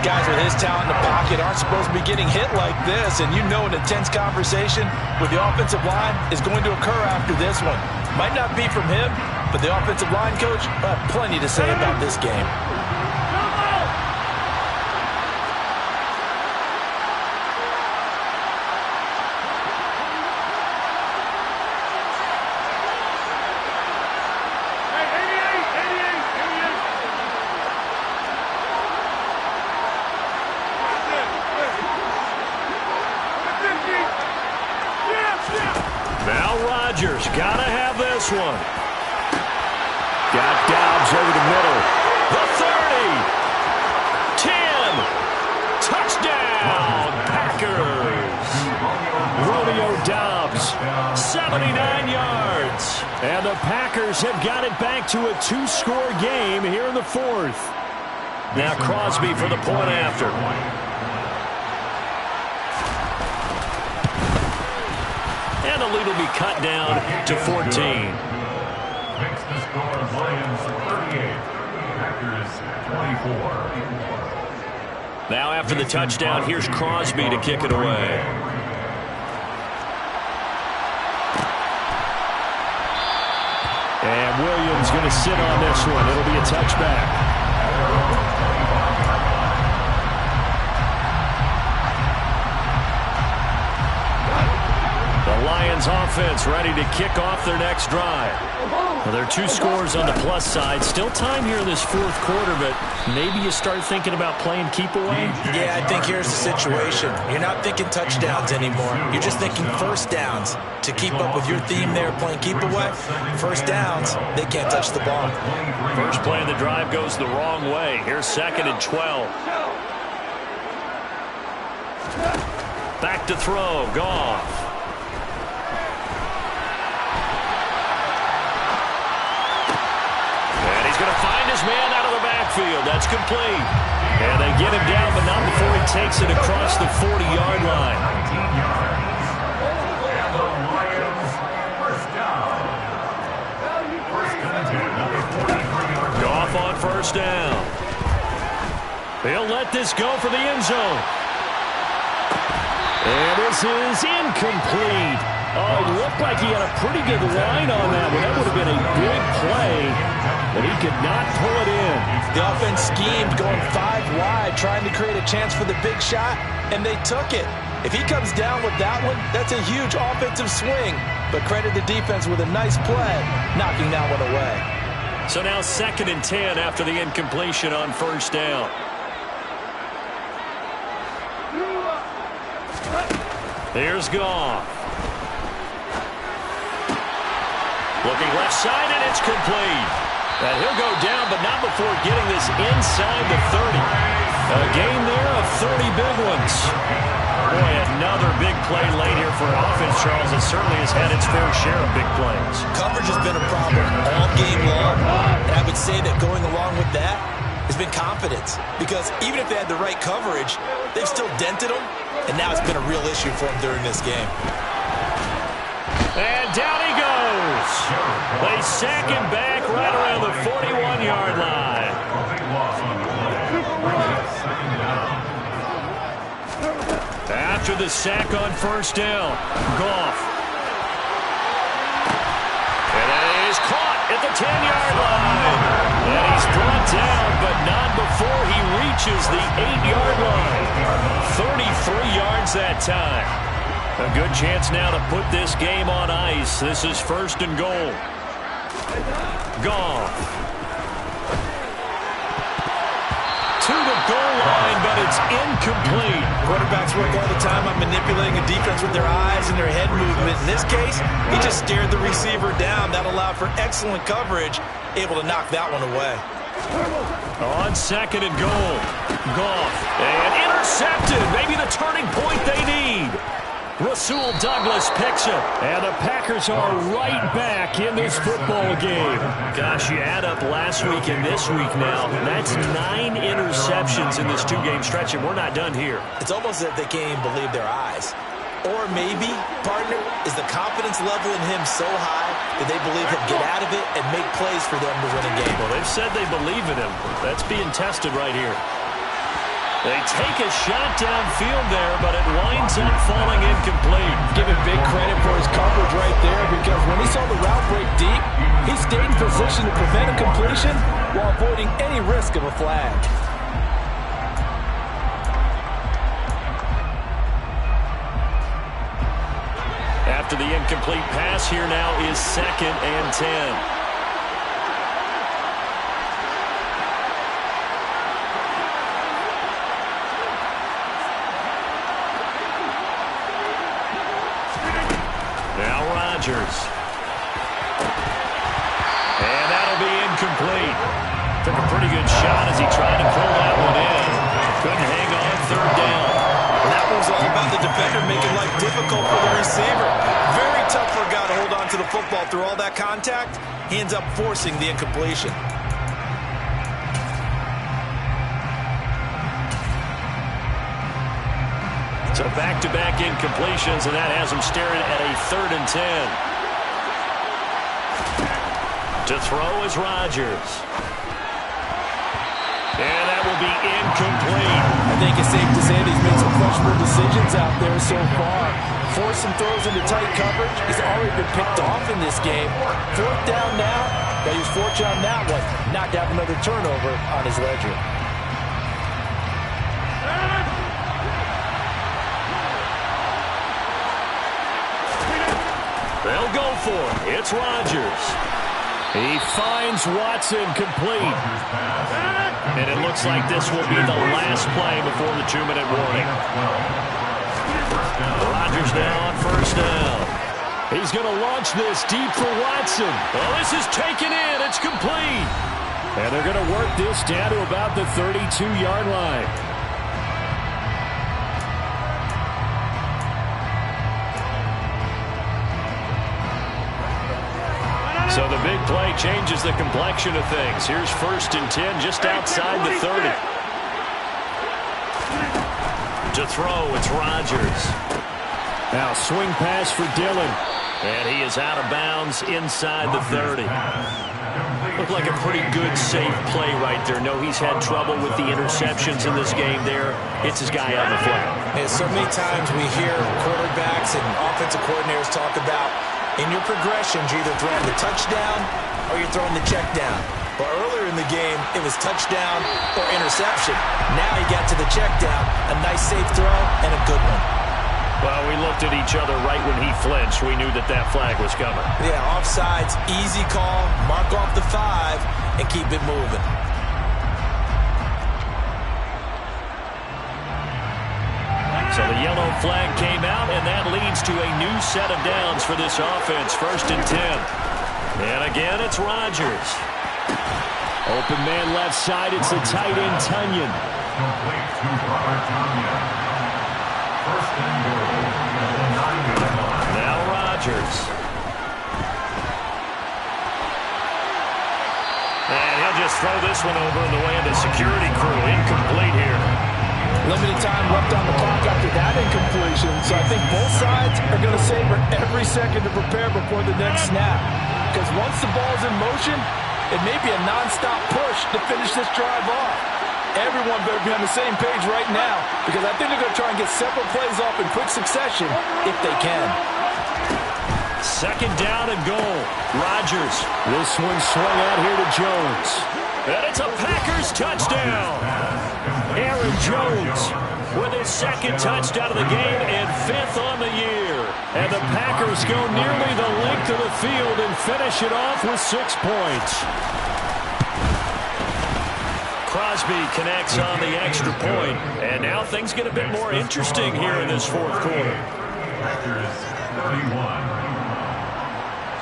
Guys with his talent in the pocket aren't supposed to be getting hit like this, and you know an intense conversation with the offensive line is going to occur after this one. Might not be from him, but the offensive line coach will have plenty to say about this game. Gotta have this one. Got Dobbs over the middle. The 30. 10. Touchdown, Packers. Romeo Dobbs, 79 yards. And the Packers have got it back to a 2-score game here in the 4th. Now Crosby for the point after. And the lead will be cut down to 14. Makes the score Lions 38, Packers 24. Now after the touchdown, here's Crosby to kick it away. And Williams going to sit on this one. It'll be a touchback. The Lions offense ready to kick off their next drive. Well, there are 2 scores on the plus side. Still time here in this 4th quarter, but maybe you start thinking about playing keep away? Yeah, I think here's the situation. You're not thinking touchdowns anymore. You're just thinking first downs. To keep up with your theme there, playing keep away, first downs, they can't touch the ball. First play of the drive goes the wrong way. Here's 2nd and 12. Back to throw. Goff. Going to find his man out of the backfield. That's complete. And they get him down, but not before he takes it across the 40-yard line. 19 yards. And the Lions first down. First and 10, another 43-yard. Goff on first down. He'll let this go for the end zone. And this is incomplete. Oh, it looked like he had a pretty good line on that one. That would have been a big play, but he could not pull it in. The offense schemed, going 5 wide, trying to create a chance for the big shot, and they took it. If he comes down with that one, that's a huge offensive swing. But credit the defense with a nice play, knocking that one away. So now 2nd and 10 after the incompletion on first down. Here's Goff. Looking left side, and it's complete. And he'll go down, but not before getting this inside the 30. A gain there of 30 big ones. Boy, another big play late here for an offense, Charles, that certainly has had its fair share of big plays. Coverage has been a problem all game long, and I would say that going along with that has been confidence. Because even if they had the right coverage, they've still dented them, and now it's been a real issue for them during this game. And down he goes. They sack him back right around the 41-yard line. After the sack on first down, Goff. And it is caught at the 10-yard line. And he's brought down, but not before he reaches the 8-yard line. 33 yards that time. A good chance now to put this game on ice. This is 1st and goal. Goff. To the goal line, but it's incomplete. Quarterbacks work all the time on manipulating a defense with their eyes and their head movement. In this case, he just stared the receiver down. That allowed for excellent coverage, able to knock that one away. On 2nd and goal. Goff. And intercepted. Maybe the turning point they need. Rasul Douglas picks it, and the Packers are right back in this football game. Gosh, you add up last week and this week now, that's 9 interceptions in this 2-game stretch, and we're not done here. It's almost as if they can't even believe their eyes. Or maybe, partner, is the confidence level in him so high that they believe he'll get out of it and make plays for them to win a game. Well, they've said they believe in him. That's being tested right here. They take a shot downfield there, but it winds up falling incomplete. Give him big credit for his coverage right there, because when he saw the route break deep, he stayed in position to prevent a completion while avoiding any risk of a flag. After the incomplete pass, here now is 2nd and 10. Rodgers. And that'll be incomplete. Took a pretty good shot as he tried to pull that one in. Couldn't hang on 3rd down. And that was all about the defender making life difficult for the receiver. Very tough for a guy to hold on to the football through all that contact. He ends up forcing the incompletion. So back-to-back incompletions, and that has him staring at a 3rd and 10. To throw is Rodgers. And that will be incomplete. I think it's safe to say that he's made some questionable decisions out there so far. Forced some throws into tight coverage. He's already been picked off in this game. 4th down now. But he was fortunate on that one, not to have another turnover on his ledger. They'll go for it. It's Rodgers. He finds Watson complete. And it looks like this will be the last play before the 2-minute warning. Rodgers now on 1st down. He's going to launch this deep for Watson. Oh, this is taken in. It's complete. And they're going to work this down to about the 32-yard line. So the big play changes the complexion of things. Here's 1st and 10 just outside the 30. To throw, it's Rodgers. Now swing pass for Dillon. And he is out of bounds inside the 30. Looked like a pretty good, safe play right there. No, he's had trouble with the interceptions in this game there. It's his guy on the flat. And so many times we hear quarterbacks and offensive coordinators talk about in your progressions, you're either throwing the touchdown or you're throwing the check down. But earlier in the game, it was touchdown or interception. Now he got to the check down. A nice, safe throw and a good one. Well, we looked at each other right when he flinched. We knew that that flag was coming. Yeah, offsides, easy call, mark off the 5, and keep it moving. So the yellow flag came out, and that leads to a new set of downs for this offense. 1st and 10. And again, it's Rodgers. Open man left side. It's the tight end, Tunyon. Complete to Robert Tunyon. 1st and goal. Now Rodgers. And he'll just throw this one over in the way of the security crew. Incomplete here. Limited time left on the clock after that incompletion. So I think both sides are going to savor every second to prepare before the next snap. Because once the ball's in motion, it may be a non-stop push to finish this drive off. Everyone better be on the same page right now, because I think they're going to try and get several plays off in quick succession if they can. 2nd down and goal. Rodgers. This one swung out here to Jones. And it's a Packers touchdown. Aaron Jones with his 2nd touchdown of the game and 5th on the year. And the Packers go nearly the length of the field and finish it off with 6 points. Crosby connects on the extra point, and now things get a bit more interesting here in this 4th quarter. Packers 31.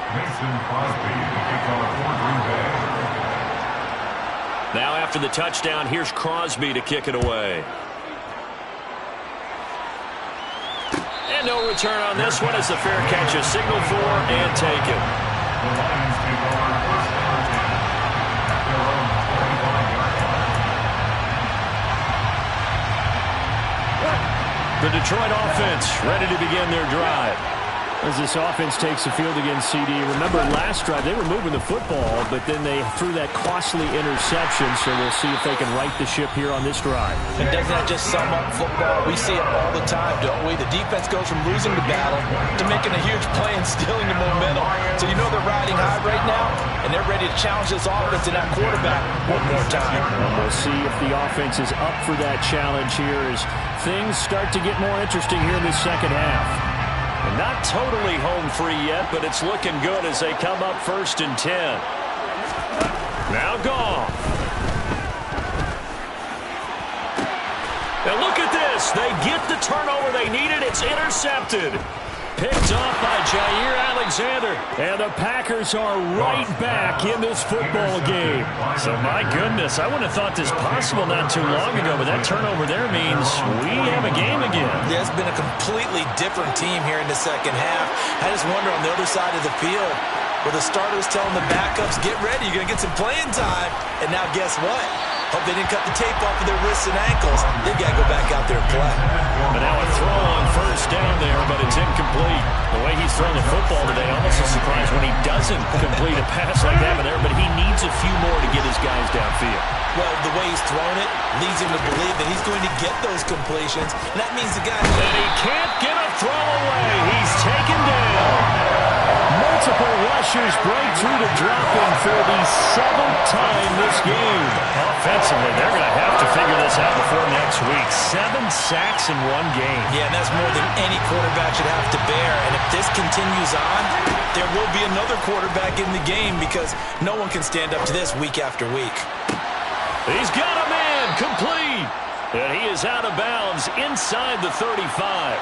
Mason Crosby to kick off for Green Bay. Now after the touchdown, here's Crosby to kick it away. And no return on this one as the fair catch is signaled for and taken. The Lions take over 1st and 10 at their own 25-yard line. The Detroit offense ready to begin their drive. As this offense takes the field against CD. Remember last drive, they were moving the football, but then they threw that costly interception, so we'll see if they can right the ship here on this drive. And doesn't that just sum up football? We see it all the time, don't we? The defense goes from losing the battle to making a huge play and stealing the momentum. So you know they're riding high right now, and they're ready to challenge this offense and that quarterback one more time. And we'll see if the offense is up for that challenge here as things start to get more interesting here in the 2nd half. And not totally home free yet, but it's looking good as they come up 1st and 10. Now Goff. And look at this. They get the turnover they needed. It's intercepted. Picked off by Jair Alexander. And the Packers are right back in this football game. So, my goodness, I wouldn't have thought this possible not too long ago, but that turnover there means we have a game again. Yeah, it's been a completely different team here in the 2nd half. I just wonder on the other side of the field, where the starters telling the backups, get ready, you're going to get some playing time. And now guess what? Hope they didn't cut the tape off of their wrists and ankles. They've got to go back out there and play. But now a throw first down there, but it's incomplete. The way he's thrown the football today, almost a surprise when he doesn't complete a pass like that there, but he needs a few more to get his guys downfield. Well, the way he's thrown it leads him to believe that he's going to get those completions, and that means the guy... And he can't get a throw away. He's taken down. Multiple rushers break through to drop him for the 7th time this game. Offensively, they're going to have to figure this out before next week. 7 sacks in one game. Yeah, and that's more than any quarterback should have to bear. And if this continues on, there will be another quarterback in the game because no one can stand up to this week after week. He's got a man complete. And he is out of bounds inside the 35.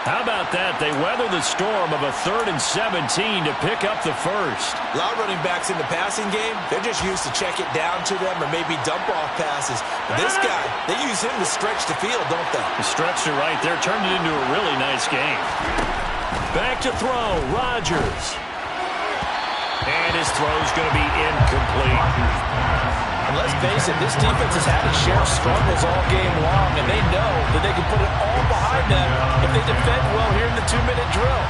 How about that? They weather the storm of a 3rd and 17 to pick up the first. A lot of running backs in the passing game, they're just used to check it down to them or maybe dump off passes. But this guy, they use him to stretch the field, don't they? The stretch to right there turned it into a really nice game. Back to throw, Rodgers. And his throw's going to be incomplete. And let's face it, this defense has had its share of struggles all game long, and they know that they can put it all behind them if they defend well here in the 2-minute drill.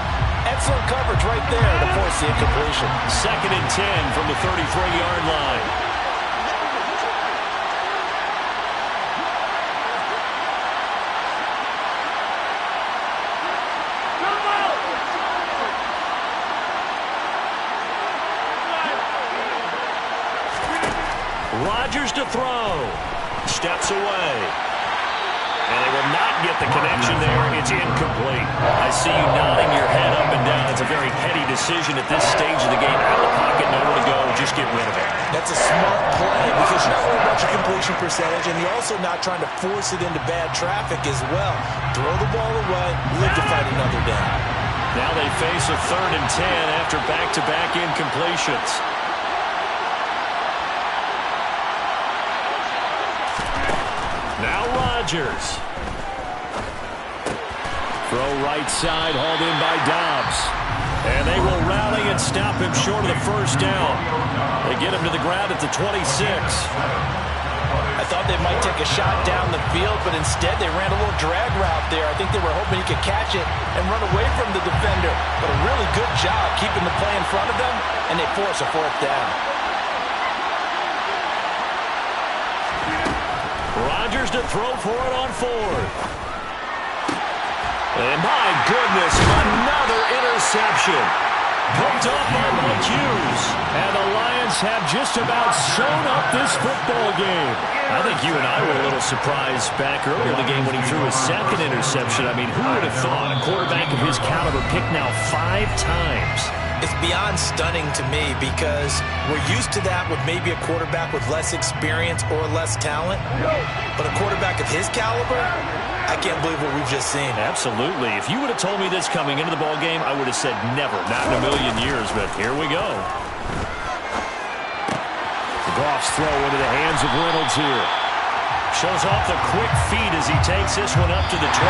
Excellent coverage right there to force the incompletion. 2nd and 10 from the 33-yard line. Rodgers to throw. Steps away. And they will not get the connection there. It's incomplete. I see you nodding your head up and down. It's a very heady decision at this stage of the game. Out of the pocket, nowhere to go. Just get rid of it. That's a smart play because you're not worried about your completion percentage, and you're also not trying to force it into bad traffic as well. Throw the ball away, live to fight another down. Now they face a 3rd and 10 after back-to-back incompletions. Now Rodgers. Throw right side, hauled in by Dobbs. And they will rally and stop him short of the first down. They get him to the ground at the 26. I thought they might take a shot down the field, but instead they ran a little drag route there. I think they were hoping he could catch it and run away from the defender. But a really good job keeping the play in front of them, and they force a 4th down. Rodgers to throw for it on 4th. And my goodness, another interception. Picked off by Mike Hughes. And the Lions have just about sewn up this football game. I think you and I were a little surprised back earlier in the game when he threw his 2nd interception. I mean, who would have thought a quarterback of his caliber picked now 5 times? It's beyond stunning to me because we're used to that with maybe a quarterback with less experience or less talent. But a quarterback of his caliber, I can't believe what we've just seen. Absolutely. If you would have told me this coming into the ball game, I would have said never, not in a million years, but here we go. Goff's throw into the hands of Reynolds here. Shows off the quick feet as he takes this one up to the 20.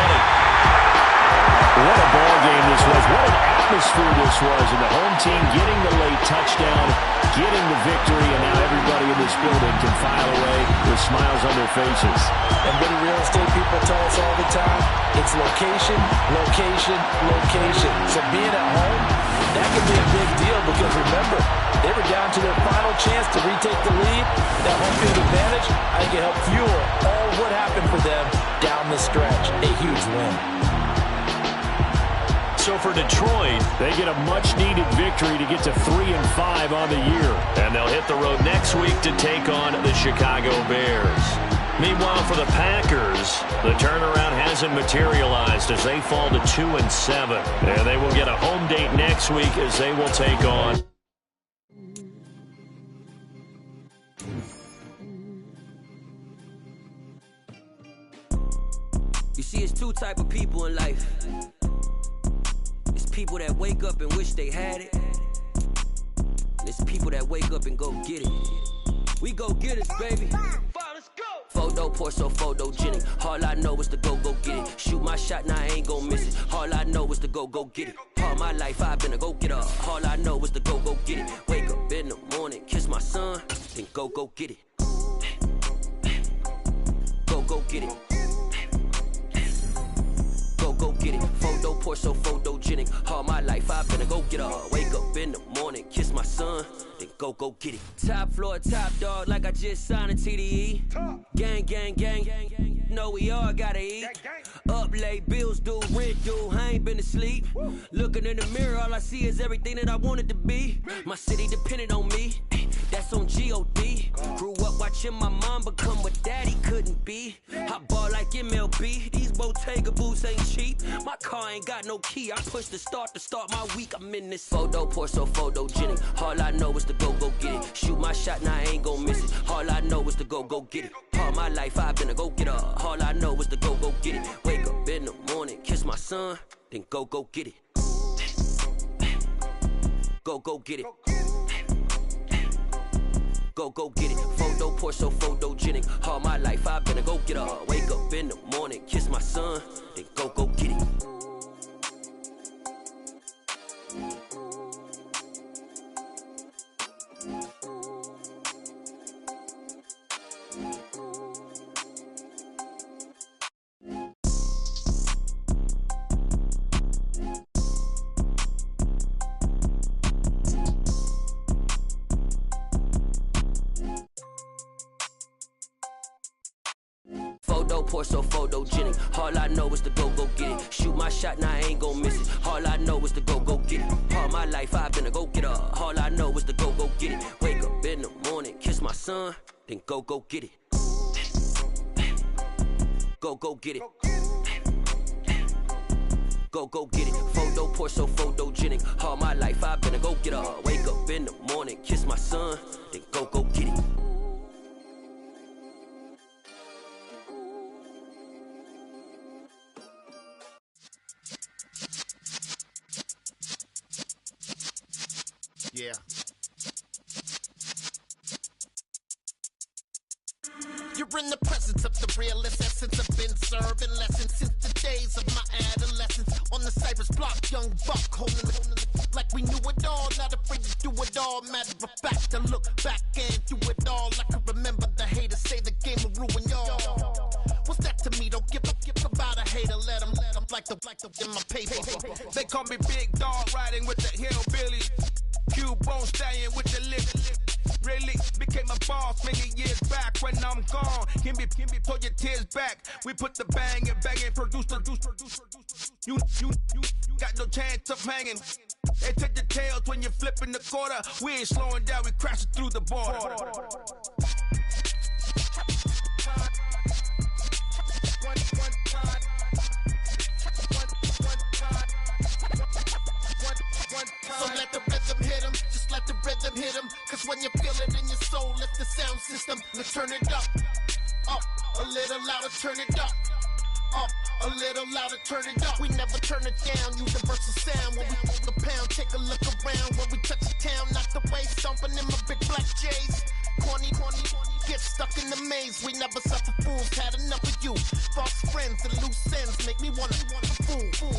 What a ball game this was. What an atmosphere this was. And the home team getting the late touchdown, getting the victory, and now everybody in this building can file away with smiles on their faces. And what do real estate people tell us all the time? It's location, location, location. So being at home, that can be a big deal because remember, they were down to their final chance to retake the lead. That home field advantage, I think it helped fuel all what happened for them down the stretch. A huge win. So for Detroit, they get a much-needed victory to get to 3-5 on the year. And they'll hit the road next week to take on the Chicago Bears. Meanwhile, for the Packers, the turnaround hasn't materialized as they fall to 2-7. And they will get a home date next week as they will take on... You see, it's 2 type of people in life. It's people that wake up and wish they had it. And it's people that wake up and go get it. We go get it, baby. Let's go. Photo, Porso, photogenic. All I know is to go get it. Shoot my shot, now I ain't gon' miss it. All I know is to go get it. All my life I've been a go-getter. All I know is to go get it. Wake up in the morning, kiss my son, then go get it. Go get it. Go get it. pour so photogenic. All my life I've been a go-getter. Wake up in the morning, kiss my son, then go get it. Top floor, top dog, like I just signed a TDE. Gang, gang, gang, know we all gotta eat. Up late, bills due, rent due, I ain't been asleep. Looking in the mirror, all I see is everything that I wanted to be. My city depended on me, that's on G.O.D. Grew up watching my mom become what daddy couldn't be. I ball like MLB, these Bottega boots ain't cheap. My car ain't got no key, I push the start to start my week. I'm in this photo, pour so photogenic. All I know is to go get it. Shoot my shot, now I ain't gon' miss it. All I know is to go get it. All my life I've been a go-getter. All I know is to go get it. Wake up in the morning, kiss my son, then go get it. Go get it. Go get it. Photo pour so photogenic. All my life I've been a go-getter. Wake up in the morning, kiss my son, then go get it. Pour so photogenic. All I know is to go get it. Shoot my shot, now I ain't gon' miss it. All I know is to go get it. All my life I've been a go-getter. All I know is to go get it. Wake up in the morning, kiss my son, then go get it. Go get it. Go get it. Photo pour so photogenic. All my life I've been a go-getter. Wake up in the morning, kiss my son, then go get it. Yeah. You're in the presence of the realest essence. I've been serving lessons since the days of my adolescence. On the Cypress block, young buck holding it like we knew it all. Not afraid to do it all. Matter of fact, to look back and do it all. I can remember the haters say the game will ruin y'all. What's that to me? Don't give about a hater. Let them like the in my paper. They call me Big Dog, riding with the hillbillies. Q-Bone stallion with the lip. Really became a boss many years back. When I'm gone, can be pull your tears back. We put the bang and produce. You got no chance of hanging. They take the tails when you're flipping the quarter. We ain't slowing down, we crashing through the border. So let the rhythm hit him, just let the rhythm hit him. Cause when you feel it in your soul, lift the sound system and turn it up. Up, a little louder, turn it up. Up, a little louder, turn it up. We never turn it down, universal sound. When we hold the pound, take a look around. When we touch the town, not the way, stomping in my big black J's. Corny, get stuck in the maze. We never suffer fools, had enough of you. False friends and loose ends make me wanna fool.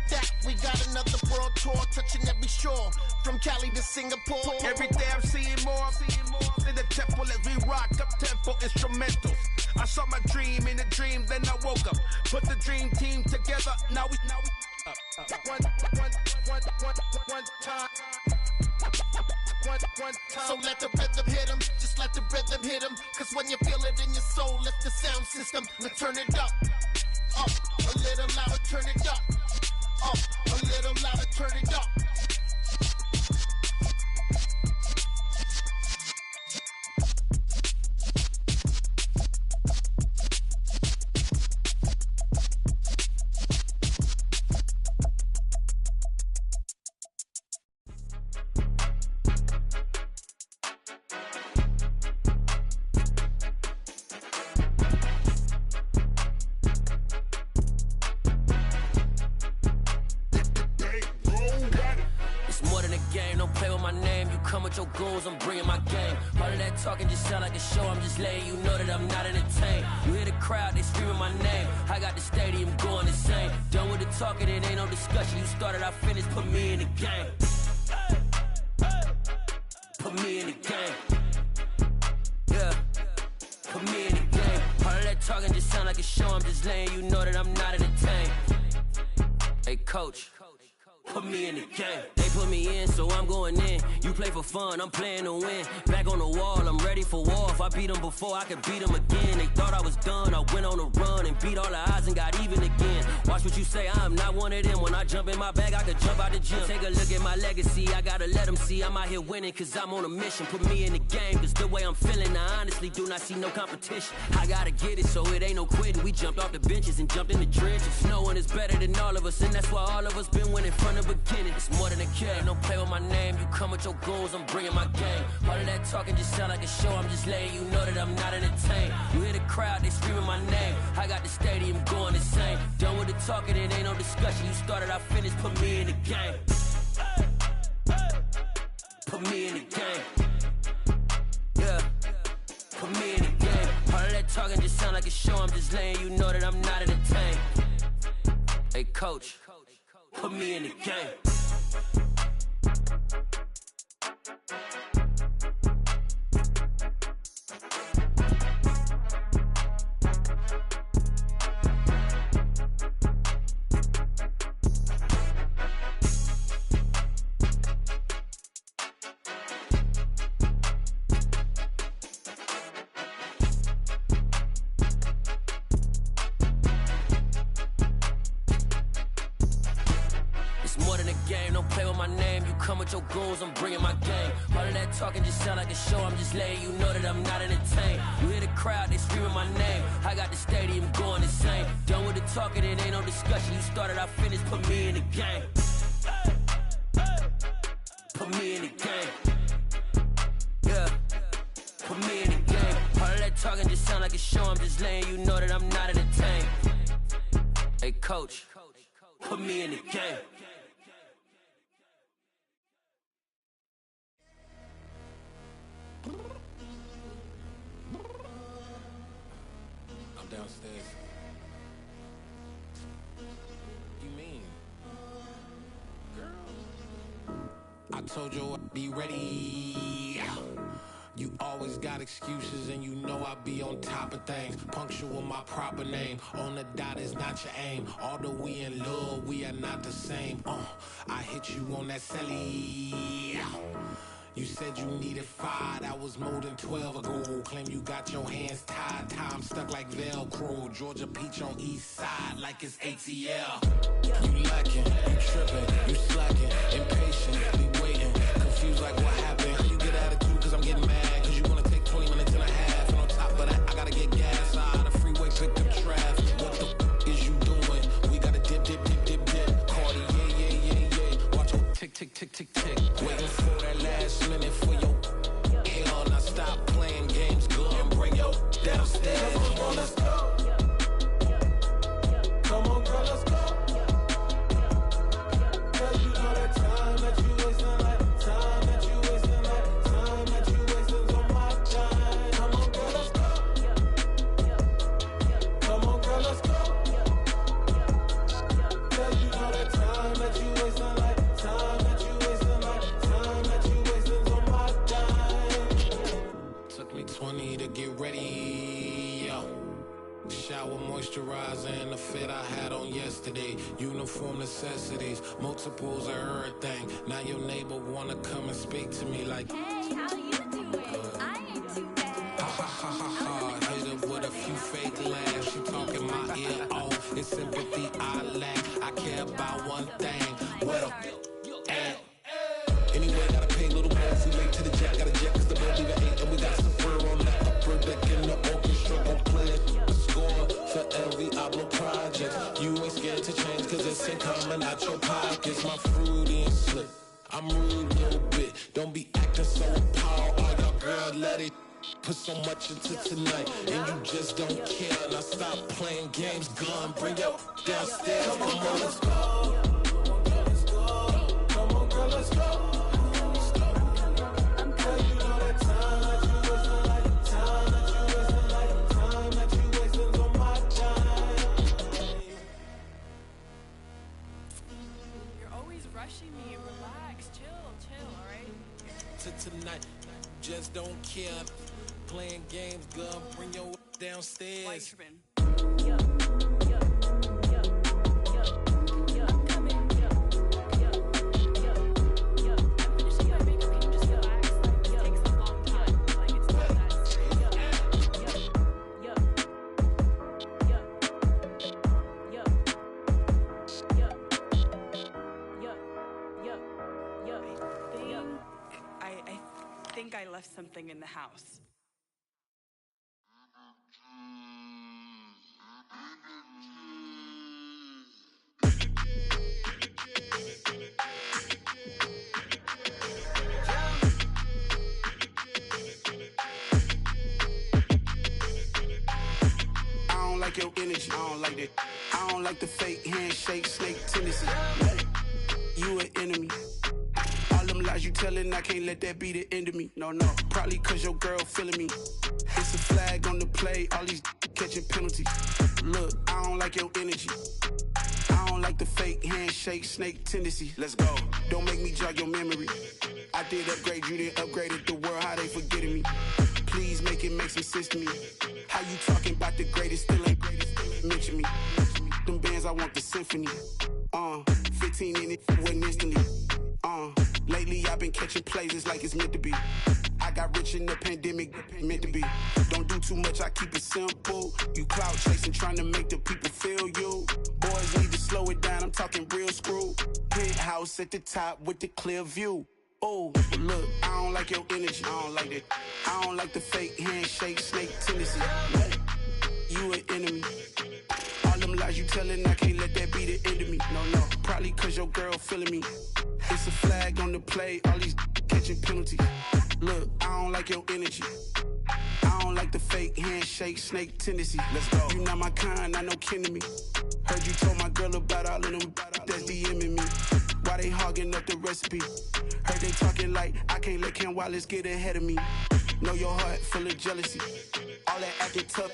That we got another world tour, touching every shore, from Cali to Singapore. Every day I'm seeing more in the temple as we rock up tempo instrumentals. I saw my dream in a dream, then I woke up. Put the dream team together, now we one time. So let the rhythm hit him, just let the rhythm hit him. Cause when you feel it in your soul, lift the sound system and turn it up. Up, a little louder, turn it up. Up, a little louder, turn it up. I'm bringing my game. All of that talking just sound like a show. I'm just letting you know that I'm not entertained. You hear the crowd, they screaming my name. I got the stadium going insane. Done with the talking, it ain't no discussion. You started, I finished, put me in the game. Put me in the game. Yeah, put me in the game. All of that talking just sound like a show. I'm just letting you know that I'm not entertained. Hey, coach. Put me in the game. They put me in, so I'm going in. You play for fun, I'm playing to win. Back on the wall, I'm ready for war. If I beat them before, I could beat them again. They thought I was done, I went on a run and beat all the odds and got even again. Watch what you say, I'm not one of them. When I jump in my bag, I could jump out the gym. Take a look at my legacy, I gotta let them see I'm out here winning, cause I'm on a mission. Put me in the game, cause the way I'm feeling, I honestly do not see no competition. I gotta get it, so it ain't no quitting. We jumped off the benches and jumped in the trenches. No one is better than all of us, and that's why all of us been winning from the beginning. It's more than a game, don't play with my name. You come with your goons, I'm bringing my game. All of that talking just sound like a show, I'm just letting you know that I'm not entertained. You hear the crowd, they screaming my name. I got the stadium going insane. Done with the talking, it ain't no discussion. You started, I finished, put me in the game. Put me in the game. Yeah, put me in the game. All of that talking just sound like a show, I'm just letting you know that I'm not entertained. Hey coach, put me in the game. With your goons, I'm bringing my game. All of that talking just sound like a show, I'm just letting you know that I'm not entertained. You hear the crowd, they screaming my name. I got the stadium going insane. Done with the talking, it ain't no discussion. You started, I finished, put me in the game. Put me in the game. Yeah, put me in the game. All of that talking just sound like a show, I'm just letting you know that I'm not entertained. Hey coach, put me in the game. I'm downstairs. You mean? Girl, I told you I'd be ready. You always got excuses and you know I be on top of things. Punctual my proper name. On the dot is not your aim. Although we in love, we are not the same. I hit you on that celly. You said you needed 5, that was more than 12 ago. Claim you got your hands tied, time stuck like Velcro. Georgia peach on east side like it's ATL. You lacking, you tripping, you slacking, impatient, be waiting, confused like what happened. You get attitude cause I'm getting mad, cause you wanna take 20 minutes and a half. And on top of that, I gotta get gas out of the freeway, pick up traffic. What the is you doing? We gotta dip. Cardi, yeah. Watch your tick. Waiting for that last minute for your hell. Now stop playing games, go and bring your downstairs. Come on, let's go. Come on, girl, let's go. Cause you know that time that you wasting, like time that you wasting, like time that you wasting on my time. Come on, girl, let's go. Come on, girl, let's go. Cause you know that time that you wasting, like time that you wasting, like time that you wasting on my time. Took me 20 to get ready, yo. Shower, moisturizer, and the fit I had on yesterday. Uniform necessities, multiples of everything. Now your neighbor wanna come and speak to me like, hey, how you doing? I ain't too bad. Ha. Hit her with a few fake laughs. She talking my ear off. It's sympathy I lack. I care about one thing. What up? Anyway, gotta pay a little more if we late to the jack. Gotta jet cause the boat leave at 8. And we got some fur on the upper deck in the orchestra. Gon' play the score for every Ablo project. You ain't scared to change cause it's ain't coming out your pockets. My fruity and slip. I'm rude a little bit. Don't be acting so appalled. All y'all girl, let it put so much into tonight. And you just don't care. Now stop playing games, gun. Bring your downstairs. Come on, let's go. Come on, girl, let's go. Rushing me, relax, chill, alright? Tonight, just don't care. Playing games, girl, bring your downstairs. I'm coming guy left something in the house. I don't like your energy, I don't like that. I don't like the fake handshake, snake tendency. You an enemy. All them lies you telling, I can't let that be the end of me. No, probably cause your girl feeling me. It's a flag on the play, all these catching penalties. Look, I don't like your energy. I don't like the fake handshake, snake tendency. Let's go. Don't make me jog your memory. I did upgrade, you didn't upgrade it. The world, how they forgetting me. Please make it make some sense to me. How you talking about the greatest, still ain't greatest? Mention me. Them bands, I want the symphony. 15 in it, wasn't instantly. Lately I've been catching plays, it's like it's meant to be. I got rich in the pandemic, meant to be. Don't do too much, I keep it simple. You clout chasing, trying to make the people feel you. Boys need to slow it down, I'm talking real screw. Penthouse at the top with the clear view. Oh, look, I don't like your energy, I don't like that. I don't like the fake handshake, snake tendency. You an enemy. All them lies you telling, I can't let that be the end of me. No, probably cause your girl feeling me. It's a flag on the play, all these catching penalties. Look, I don't like your energy. I don't like the fake handshake, snake tendency. Let's go. You not my kind, not no kin to me. Heard you told my girl about all of them that's DMing me. Why they hogging up the recipe? Heard they talking like I can't let Ken Wallace get ahead of me. Know your heart full of jealousy. All that acting tough,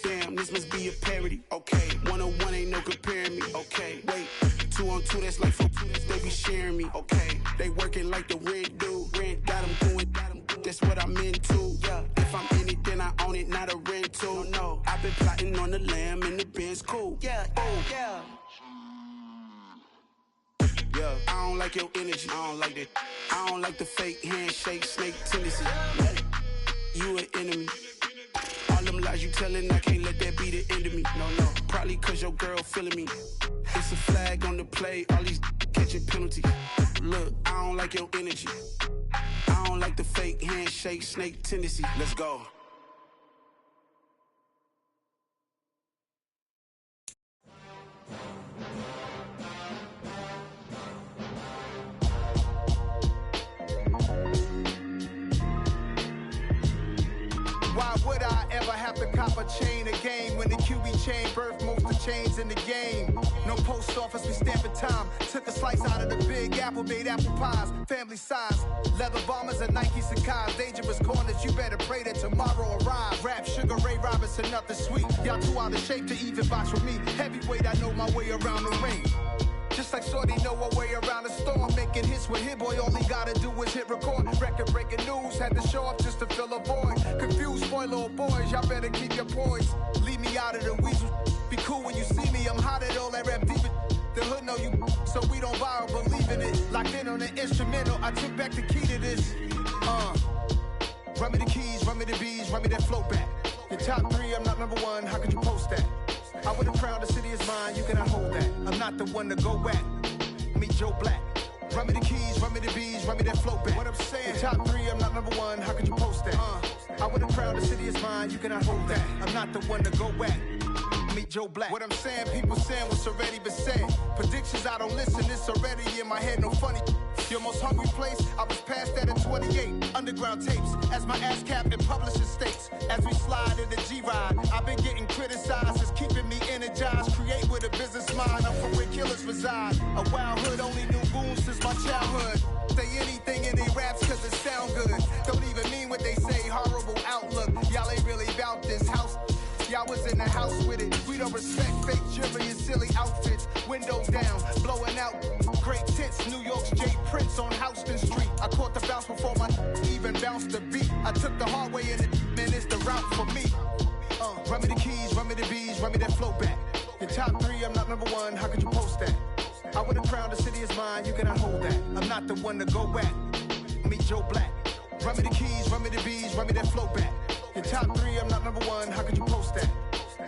damn, this must be a parody. Okay, 101 ain't no comparing me. Okay, wait, 2 on 2, that's like 4 they be sharing me. Okay, they working like the rent do. Rent got them going, that's what I'm into. Yeah, if I'm in it, then I own it, not a rental. No, I've been plotting on the lamb and the Benz cool. Yeah, yeah. Yeah, I don't like your energy, I don't like that. I don't like the fake handshake, snake tendency. You an enemy. All them lies you telling, I can't let that be the end of me. No, probably cause your girl feeling me. It's a flag on the play, all these catching penalties. Look, I don't like your energy. I don't like the fake handshake, snake tendency. Let's go. Why would I ever have to cop a chain a game when the QB chain birthed most of chains in the game? No post office, we stamping time. Took a slice out of the big apple, made apple pies, family size. Leather bombers and Nike Sacai's. Dangerous corners, you better pray that tomorrow arrives. Rap, Sugar Ray Robinson, nothing sweet. Y'all too out of shape to even box with me. Heavyweight, I know my way around the ring. Just like Shorty know her way around the storm. Making hits with Hit Boy, all he gotta do is hit record. Record breaking news, had to show up just to fill a void. Confused, spoiled little boys, y'all better keep your poise. Leave me out of the weasel. Be cool when you see me, I'm hot at all that rap deep. The hood know you, so we don't borrow, believe in it. Locked in on the instrumental, I took back the key to this. Run me the keys, run me the bees, run me that flow back. Your top 3, I'm not number 1, how could you post that? I would have crowned the city is mine, you cannot hold that. I'm not the one to go back. Meet Joe Black. Run me the keys, run me the bees, run me that flow back. What I'm saying, your top 3, I'm not number 1, how could you post that? I would have crowned the city is mine, you cannot hold that. I'm not the one to go back. Meet Joe Black. What I'm saying, people saying what's already been said. Predictions, I don't listen, it's already in my head, no funny. Your most hungry place, I was past that at 28. Underground tapes, as my ass cap in publishing states. As we slide in the G-Ride, I've been getting criticized, it's keeping me energized. Create with a business mind, I'm from where killers reside. A wild hood, only knew goons since my childhood. Say anything in they raps cause it sound good. Don't even mean what they say, horrible outlook. Y'all ain't really about this house. Y'all was in the house with it. We don't respect fake jewelry and silly outfits. Windows down, blowing out great tits. New York's J. Prince on Houston Street. I caught the bounce before my even bounced the beat. I took the hard way and man, it's the route for me. Run me the keys, run me the bees, run me that flow back. Your top 3, I'm not number 1, how could you post that? I would have crowned the city is mine, you cannot hold that. I'm not the one to go back. Meet Joe Black. Run me the keys, run me the bees, run me that flow back. Your top 3, I'm not number 1, how could you post that?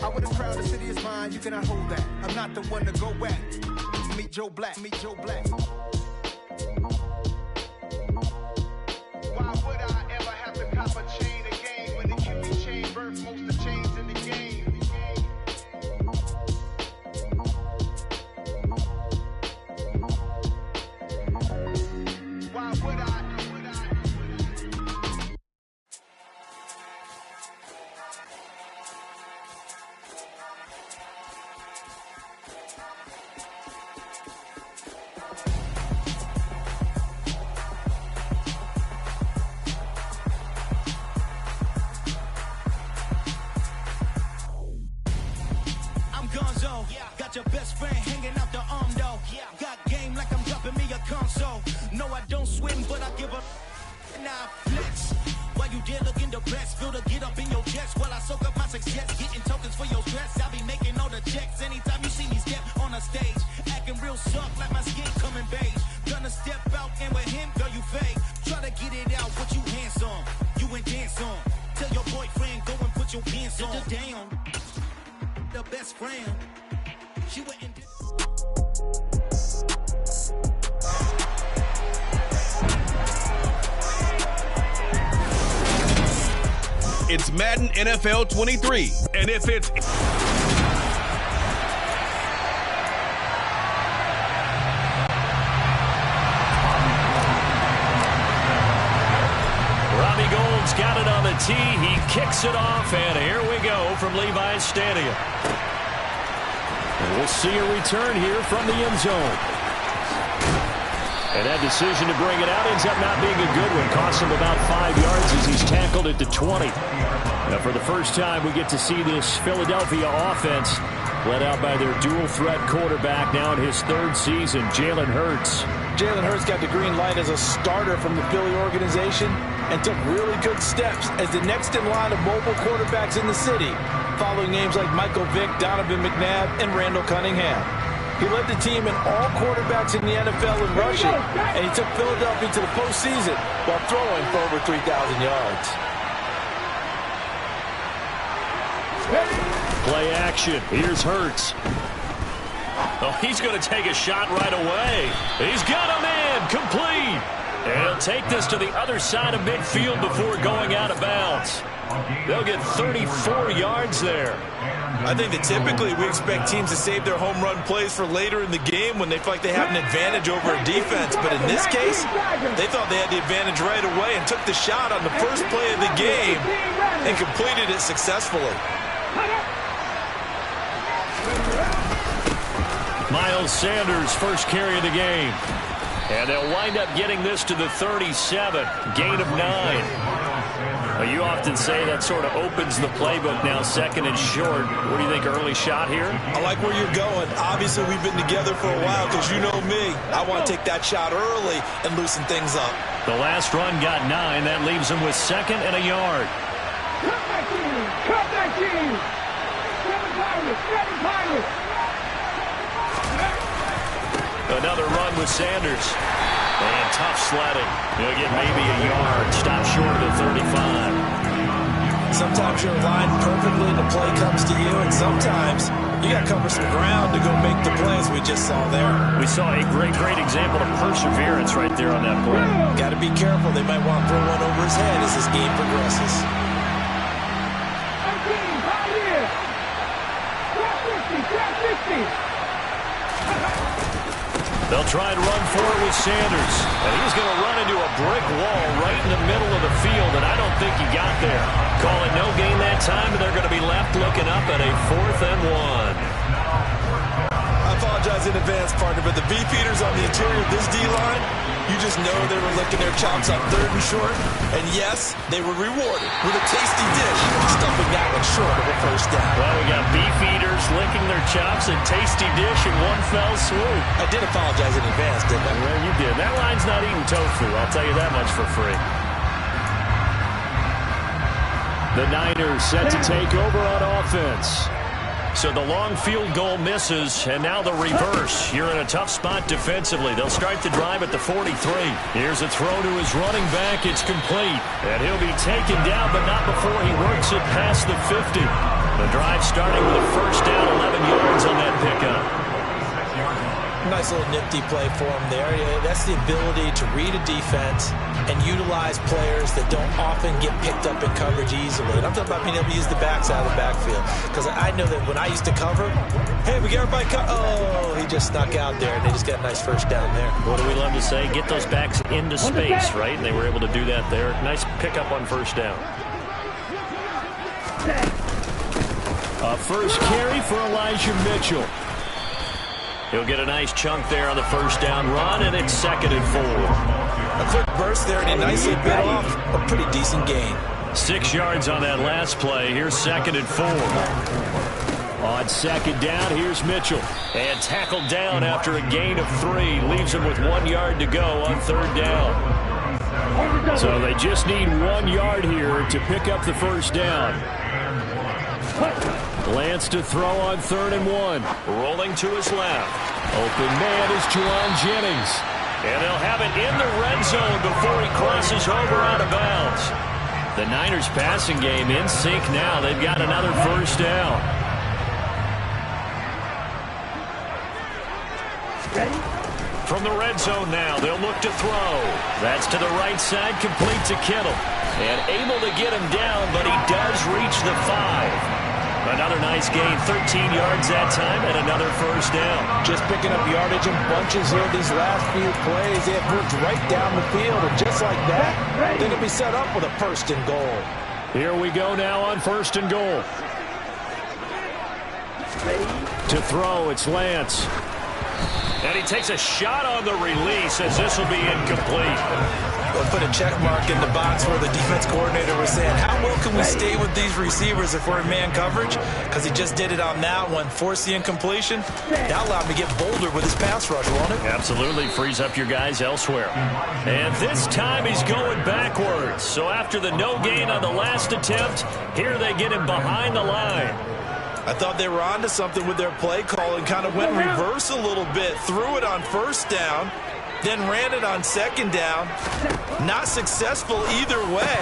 I would have crowned the city is mine, you cannot hold that. I'm not the one to go back. Meet Joe Black, meet Joe Black. Why would I ever have best friend hanging out the arm though. Got game like I'm dropping me a console. No, I don't swim, but I give a now flex. While you there looking depressed, feel to get up in your chest while I soak up my success, getting tokens for your stress. I'll be making all the checks anytime you see me step on a stage, acting real soft like my skin coming beige. Gonna step out and with him, girl, you fake. Try to get it out, what you handsome, you ain't dance on. Tell your boyfriend, go and put your pants on. Down, the best friend, she went and did. It's Madden NFL 23, and if it's... Robbie Gould's got it on the tee. He kicks it off, and here we go from Levi's Stadium. And we'll see a return here from the end zone. And that decision to bring it out ends up not being a good one. Costs him about 5 yards as he's tackled at the 20. Now, for the first time, we get to see this Philadelphia offense led out by their dual-threat quarterback now in his third season, Jalen Hurts. Jalen Hurts got the green light as a starter from the Philly organization and took really good steps as the next in line of mobile quarterbacks in the city, following names like Michael Vick, Donovan McNabb, and Randall Cunningham. He led the team in all quarterbacks in the NFL in rushing, and he took Philadelphia to the postseason while throwing for over 3,000 yards. Play action. Here's Hurts. Oh, he's going to take a shot right away. He's got him in. Complete. And he'll take this to the other side of midfield before going out of bounds. They'll get 34 yards there. I think that typically we expect teams to save their home run plays for later in the game when they feel like they have an advantage over a defense. But in this case, they thought they had the advantage right away and took the shot on the first play of the game and completed it successfully. Miles Sanders, first carry of the game. And they'll wind up getting this to the 37. Gain of 9. Well, you often say that sort of opens the playbook now, second and short. What do you think, early shot here? I like where you're going. Obviously, we've been together for a while because you know me. I want to take that shot early and loosen things up. The last run got 9. That leaves him with second and a yard. Cut back in! Cut back in! 7 pilots! Another run with Sanders. And tough sledding. He'll get maybe a yard. Stop short of the 35. Sometimes you're aligned perfectly and the play comes to you, and sometimes you got to cover some ground to go make the plays we just saw there. We saw a great example of perseverance right there on that play. Got to be careful. They might want to throw one over his head as this game progresses. They'll try and run for it with Sanders. And he's going to run into a brick wall right in the middle of the field, and I don't think he got there. Call it no gain that time, and they're going to be left looking up at a 4th and 1. I apologize in advance, partner, but the beefeaters on the interior of this D-line, you just know they were licking their chops on 3rd and short. And yes, they were rewarded with a tasty dish, stuffing that one short of a first down. Well, we got beefeaters licking their chops and tasty dish in one fell swoop. I did apologize in advance, didn't I? Well, you did. That line's not eating tofu, I'll tell you that much for free. The Niners set to take over on offense. So the long field goal misses, and now the reverse. You're in a tough spot defensively. They'll start the drive at the 43. Here's a throw to his running back. It's complete. And he'll be taken down, but not before he works it past the 50. The drive starting with a first down, 11 yards on that pickup. Nice little nifty play for him there. That's the ability to read a defense and utilize players that don't often get picked up in coverage easily. And I'm talking about being able to use the backs out of the backfield. Because I know that when I used to cover, hey, we got everybody oh, he just snuck out there, and they just got a nice first down there. What do we love to say? Get those backs into space, right? And they were able to do that there. Nice pickup on first down. A first carry for Elijah Mitchell. He'll get a nice chunk there on the first down run, and it's 2nd and 4. A quick burst there, and he nicely bit off a pretty decent gain. 6 yards on that last play. Here's 2nd and 4. On second down, here's Mitchell. And tackled down after a gain of 3. Leaves him with 1 yard to go on third down. So they just need 1 yard here to pick up the first down. Lance to throw on 3rd and 1. Rolling to his left. Open man is Juwan Jennings. And they'll have it in the red zone before he crosses over out of bounds. The Niners passing game in sync now. They've got another first down. From the red zone now, they'll look to throw. That's to the right side, complete to Kittle. And able to get him down, but he does reach the 5. Another nice gain, 13 yards that time, and another first down. Just picking up yardage in bunches here these last few plays. They have moved right down the field, and just like that, they're going to be set up with a 1st and goal. Here we go now on 1st and goal. To throw, it's Lance. And he takes a shot on the release as this will be incomplete. We'll put a check mark in the box where the defense coordinator was saying, how well can we stay with these receivers if we're in man coverage? Because he just did it on that one, forced the incompletion. That allowed him to get bolder with his pass rush, won't it? Absolutely, frees up your guys elsewhere. And this time he's going backwards. So after the no gain on the last attempt, here they get him behind the line. I thought they were onto something with their play call and kind of went reverse a little bit. Threw it on 1st down, then ran it on 2nd down. Not successful either way.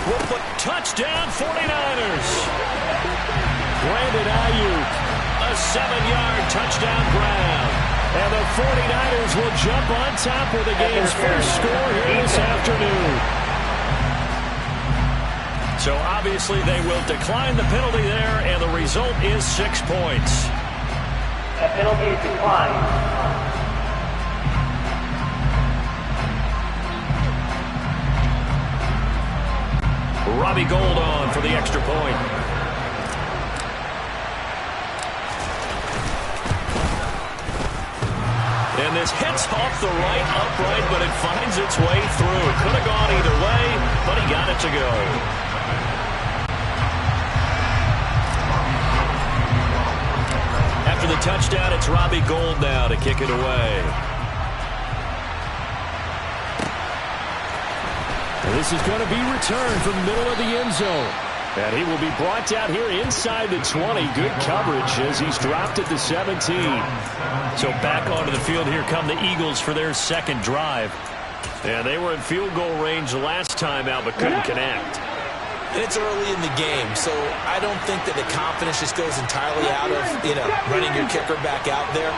We'll put touchdown 49ers. Brandon Ayuk, a 7-yard touchdown grab. And the 49ers will jump on top with the game's first score here this afternoon. So obviously they will decline the penalty there, and the result is 6 points. A penalty is declined. Robbie Gould on for the extra point. And this hits off the right upright, but it finds its way through. It could have gone either way, but he got it to go. After the touchdown, it's Robbie Gould now to kick it away. This is going to be returned from the middle of the end zone. And he will be brought down here inside the 20. Good coverage as he's dropped at the 17. So back onto the field here come the Eagles for their 2nd drive. And they were in field goal range last time out but couldn't connect. And it's early in the game, so I don't think that the confidence just goes entirely out of, running your kicker back out there.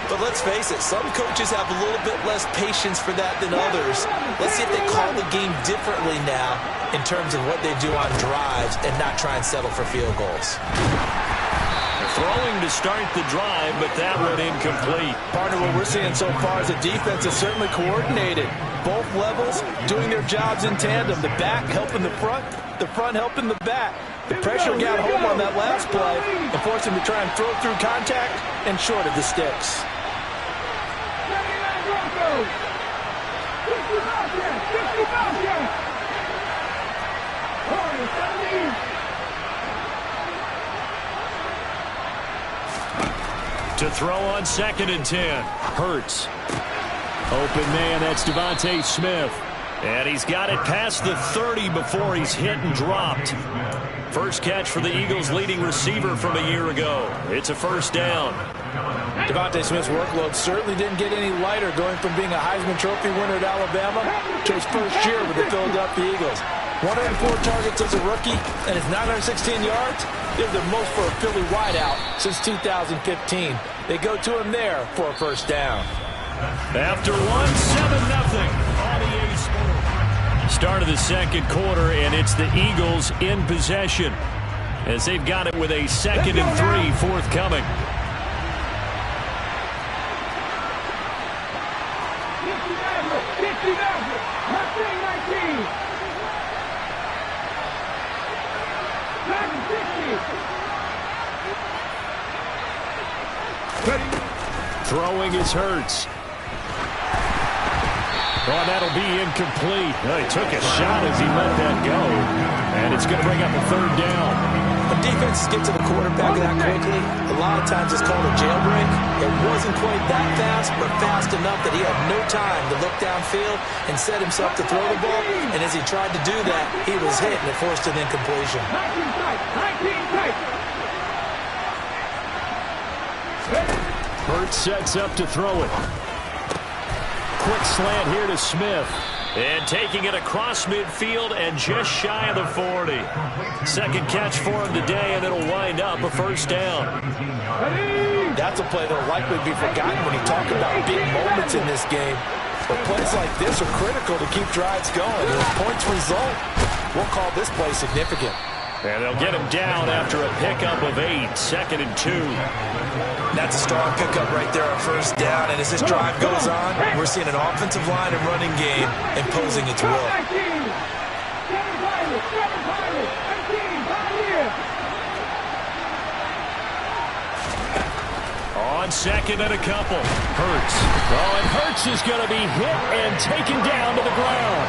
But let's face it, some coaches have a little bit less patience for that than others. Let's see if they call the game differently now in terms of what they do on drives and not try and settle for field goals. Throwing to start the drive, but that one incomplete. Partner, what we're seeing so far is the defense is certainly coordinated. Both levels doing their jobs in tandem. The back helping the front helping the back. The pressure got home on that last play and forced him to try and throw through contact and short of the sticks. To throw on 2nd and 10. Hurts. Open man, that's Devontae Smith. And he's got it past the 30 before he's hit and dropped. First catch for the Eagles' leading receiver from a year ago. It's a first down. Devontae Smith's workload certainly didn't get any lighter going from being a Heisman Trophy winner at Alabama to his first year with the Philadelphia Eagles. 104 targets as a rookie, and his 916 yards is the most for a Philly wideout since 2015. They go to him there for a first down. After 1, 7-0 on EA Sports. Start of the 2nd quarter, and it's the Eagles in possession as they've got it with a 2nd and 3 forthcoming. Throwing is Hurts. Oh, that'll be incomplete. Well, he took a shot as he let that go. And it's going to bring up a third down. The defenses get to the quarterback that quickly, a lot of times it's called a jailbreak. It wasn't quite that fast, but fast enough that he had no time to look downfield and set himself to throw the ball. And as he tried to do that, he was hit and it forced an incompletion. Hurts sets up to throw it. Quick slant here to Smith. And taking it across midfield and just shy of the 40. Second catch for him today, and it'll wind up a first down. That's a play that will likely be forgotten when you talk about big moments in this game. But plays like this are critical to keep drives going. And if points result, we'll call this play significant. And they'll get him down after a pickup of 8, 2nd and 2. That's a strong pickup right there on first down. And as this drive goes on, we're seeing an offensive line and running game imposing its will. On second and a couple. Hurts. Oh, and Hurts is going to be hit and taken down to the ground.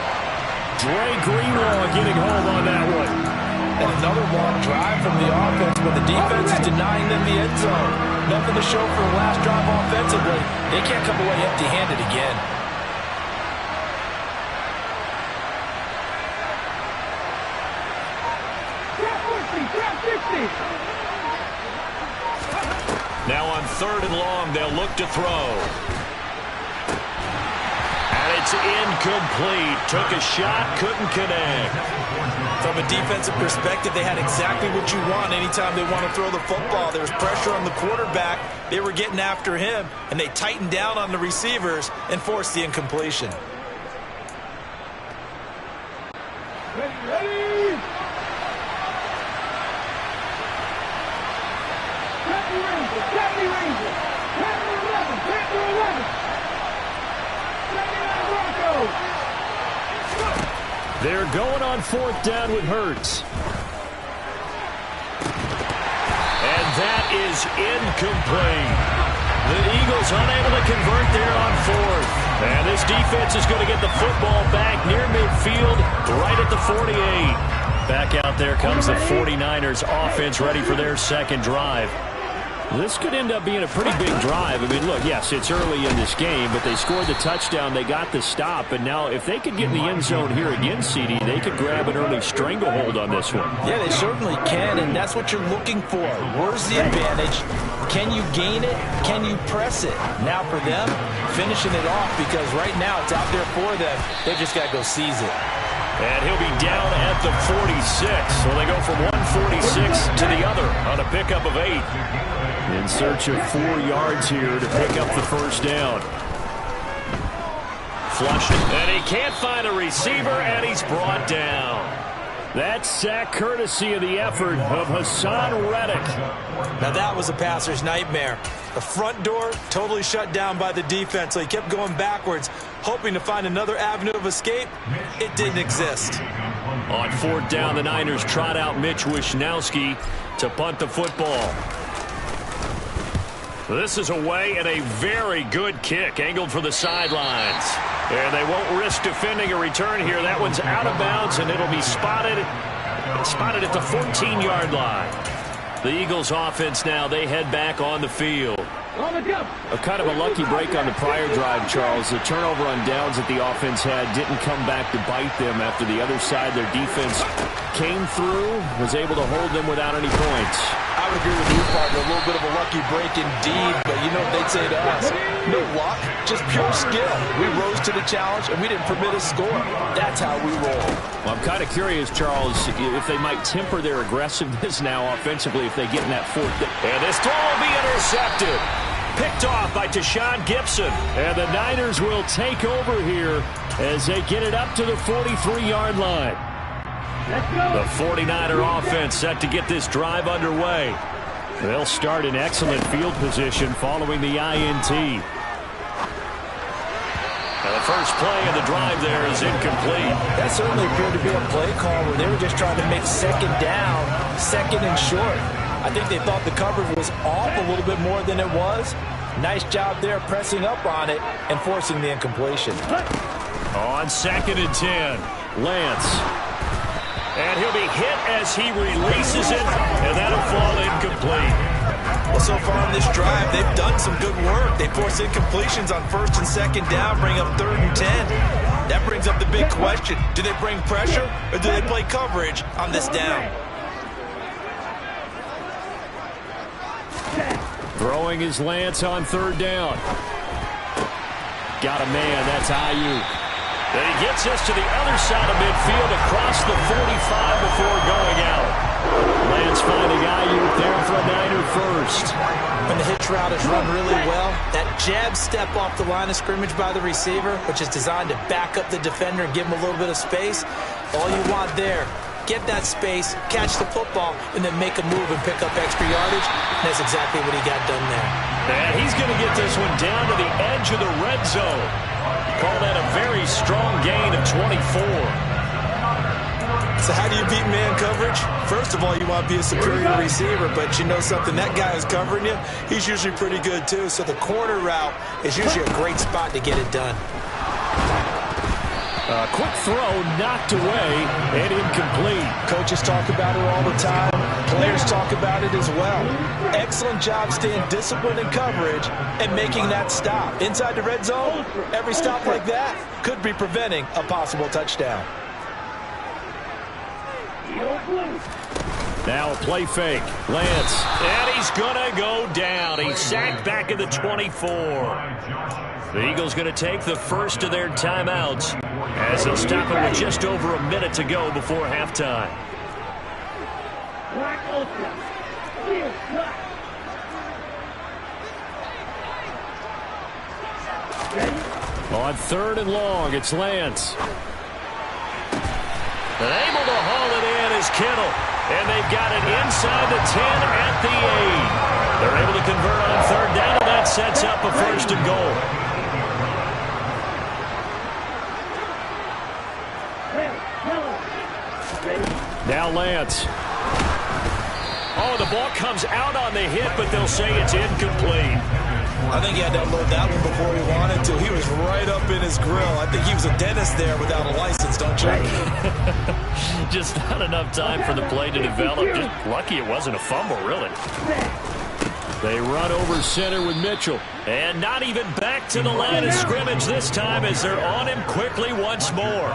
Dre Greenlaw getting home on that one. And another long drive from the offense when the defense is denying them the end zone. Nothing to show for the last drive offensively. They can't come away empty-handed again. Now on 3rd and long, they'll look to throw. And it's incomplete. Took a shot, couldn't connect. From a defensive perspective, they had exactly what you want anytime they want to throw the football. There was pressure on the quarterback. They were getting after him, and they tightened down on the receivers and forced the incompletion. Ready. Deputy Ranger. Panther 11. 79 Broncos. They're going on 4th down with Hurts. And that is incomplete. The Eagles unable to convert there on 4th. And this defense is going to get the football back near midfield, right at the 48. Back out there comes the 49ers offense ready for their second drive. This could end up being a pretty big drive. I mean, look, yes, it's early in this game, but they scored the touchdown. They got the stop. And now if they could get in the end zone here again, CD, they could grab an early stranglehold on this one. Yeah, they certainly can, and that's what you're looking for. Where's the advantage? Can you gain it? Can you press it? Now for them, finishing it off, because right now it's out there for them. They just got to go seize it. And he'll be down at the 46. So they go from 146 to the other on a pickup of 8. In search of 4 yards here to pick up the first down. Flushing. And he can't find a receiver, and he's brought down. That sack courtesy of the effort of Hassan Reddick. Now that was a passer's nightmare. The front door totally shut down by the defense, so he kept going backwards, hoping to find another avenue of escape. It didn't exist. On 4th down, the Niners trot out Mitch Wishnowski to punt the football. This is away and a very good kick angled for the sidelines. And they won't risk defending a return here. That one's out of bounds, and it'll be spotted at the 14-yard line. The Eagles offense now, they head back on the field. A kind of a lucky break on the prior drive, Charles. The turnover on downs that the offense had didn't come back to bite them after the other side. Their defense came through, was able to hold them without any points. I would agree with you, partner. A little bit of a lucky break indeed, but you know what they'd say to us? No luck, just pure skill. We rose to the challenge, and we didn't permit a score. That's how we roll. Well, I'm kind of curious, Charles, if they might temper their aggressiveness now offensively if they get in that 4th. And this throw will be intercepted. Picked off by Tashawn Gibson. And the Niners will take over here as they get it up to the 43-yard line. The 49er offense set to get this drive underway. They'll start in excellent field position following the INT. Now the first play of the drive there is incomplete. That certainly appeared to be a play call where they were just trying to make second down, second and short. I think they thought the coverage was off a little bit more than it was. Nice job there pressing up on it and forcing the incompletion. On 2nd and 10, Lance. And he'll be hit as he releases it, and that'll fall incomplete. Well, so far in this drive, they've done some good work. They force incompletions on 1st and 2nd down, bring up 3rd and 10. That brings up the big question. Do they bring pressure, or do they play coverage on this down? Throwing is Lance on 3rd down. Got a man, that's Ayuk. And he gets us to the other side of midfield across the 45 before going out. Lance finding Ayuk there for a Niner first. When the hitch route is run really well, that jab step off the line of scrimmage by the receiver, which is designed to back up the defender and give him a little bit of space, all you want there, get that space, catch the football, and then make a move and pick up extra yardage. And that's exactly what he got done there. And he's going to get this one down to the edge of the red zone. Call that a very strong gain of 24. So how do you beat man coverage? First of all, you want to be a superior receiver, but you know something, that guy who's covering you, he's usually pretty good too. So the corner route is usually a great spot to get it done. A quick throw knocked away and incomplete. Coaches talk about it all the time. Players talk about it as well. Excellent job staying disciplined in coverage and making that stop. Inside the red zone, every stop like that could be preventing a possible touchdown. Now a play fake. Lance. And he's going to go down. He's sacked back at the 24. The Eagles going to take the first of their timeouts as they'll stop it with just over a minute to go before halftime. On 3rd and long, it's Lance. And able to haul it in is Kittle. And they've got it inside the 10 at the 8. They're able to convert on 3rd down, and that sets up a 1st and goal. Now Lance. Oh, the ball comes out on the hit, but they'll say it's incomplete. I think he had to unload that one before he wanted to. He was right up in his grill. I think he was a dentist there without a license, don't you? Just not enough time for the play to develop. Just lucky it wasn't a fumble, really. They run over center with Mitchell. And not even back to the line of scrimmage this time as they're on him quickly once more.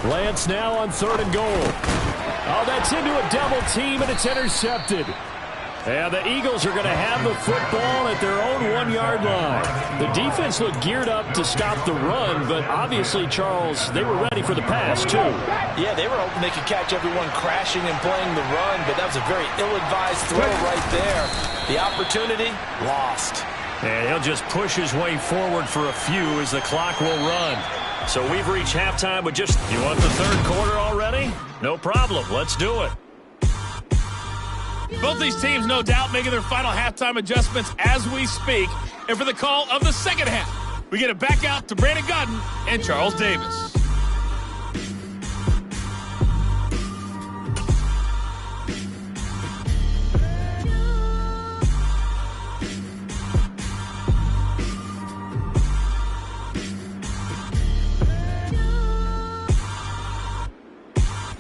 Lance now on 3rd and goal. Oh, that's into a double team, and it's intercepted. And the Eagles are going to have the football at their own 1-yard line. The defense looked geared up to stop the run, but obviously, Charles, they were ready for the pass, too. Yeah, they were hoping they could catch everyone crashing and playing the run, but that was a very ill-advised throw right there. The opportunity, lost. And he'll just push his way forward for a few as the clock will run. So we've reached halftime with just, you want the 3rd quarter already? No problem. Let's do it. Both these teams, no doubt, making their final halftime adjustments as we speak. And for the call of the 2nd half, we get it back out to Brandon Godden and Charles Davis.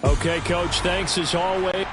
Okay, Coach, thanks as always.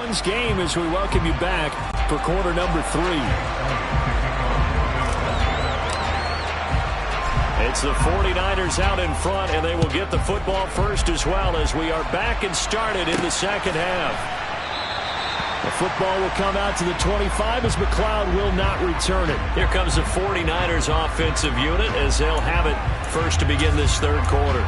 one's game as we welcome you back for quarter number 3. It's the 49ers out in front, and they will get the football first as well as we are back and started in the second half. The football will come out to the 25 as McLeod will not return it. Here comes the 49ers offensive unit as they'll have it first to begin this third quarter.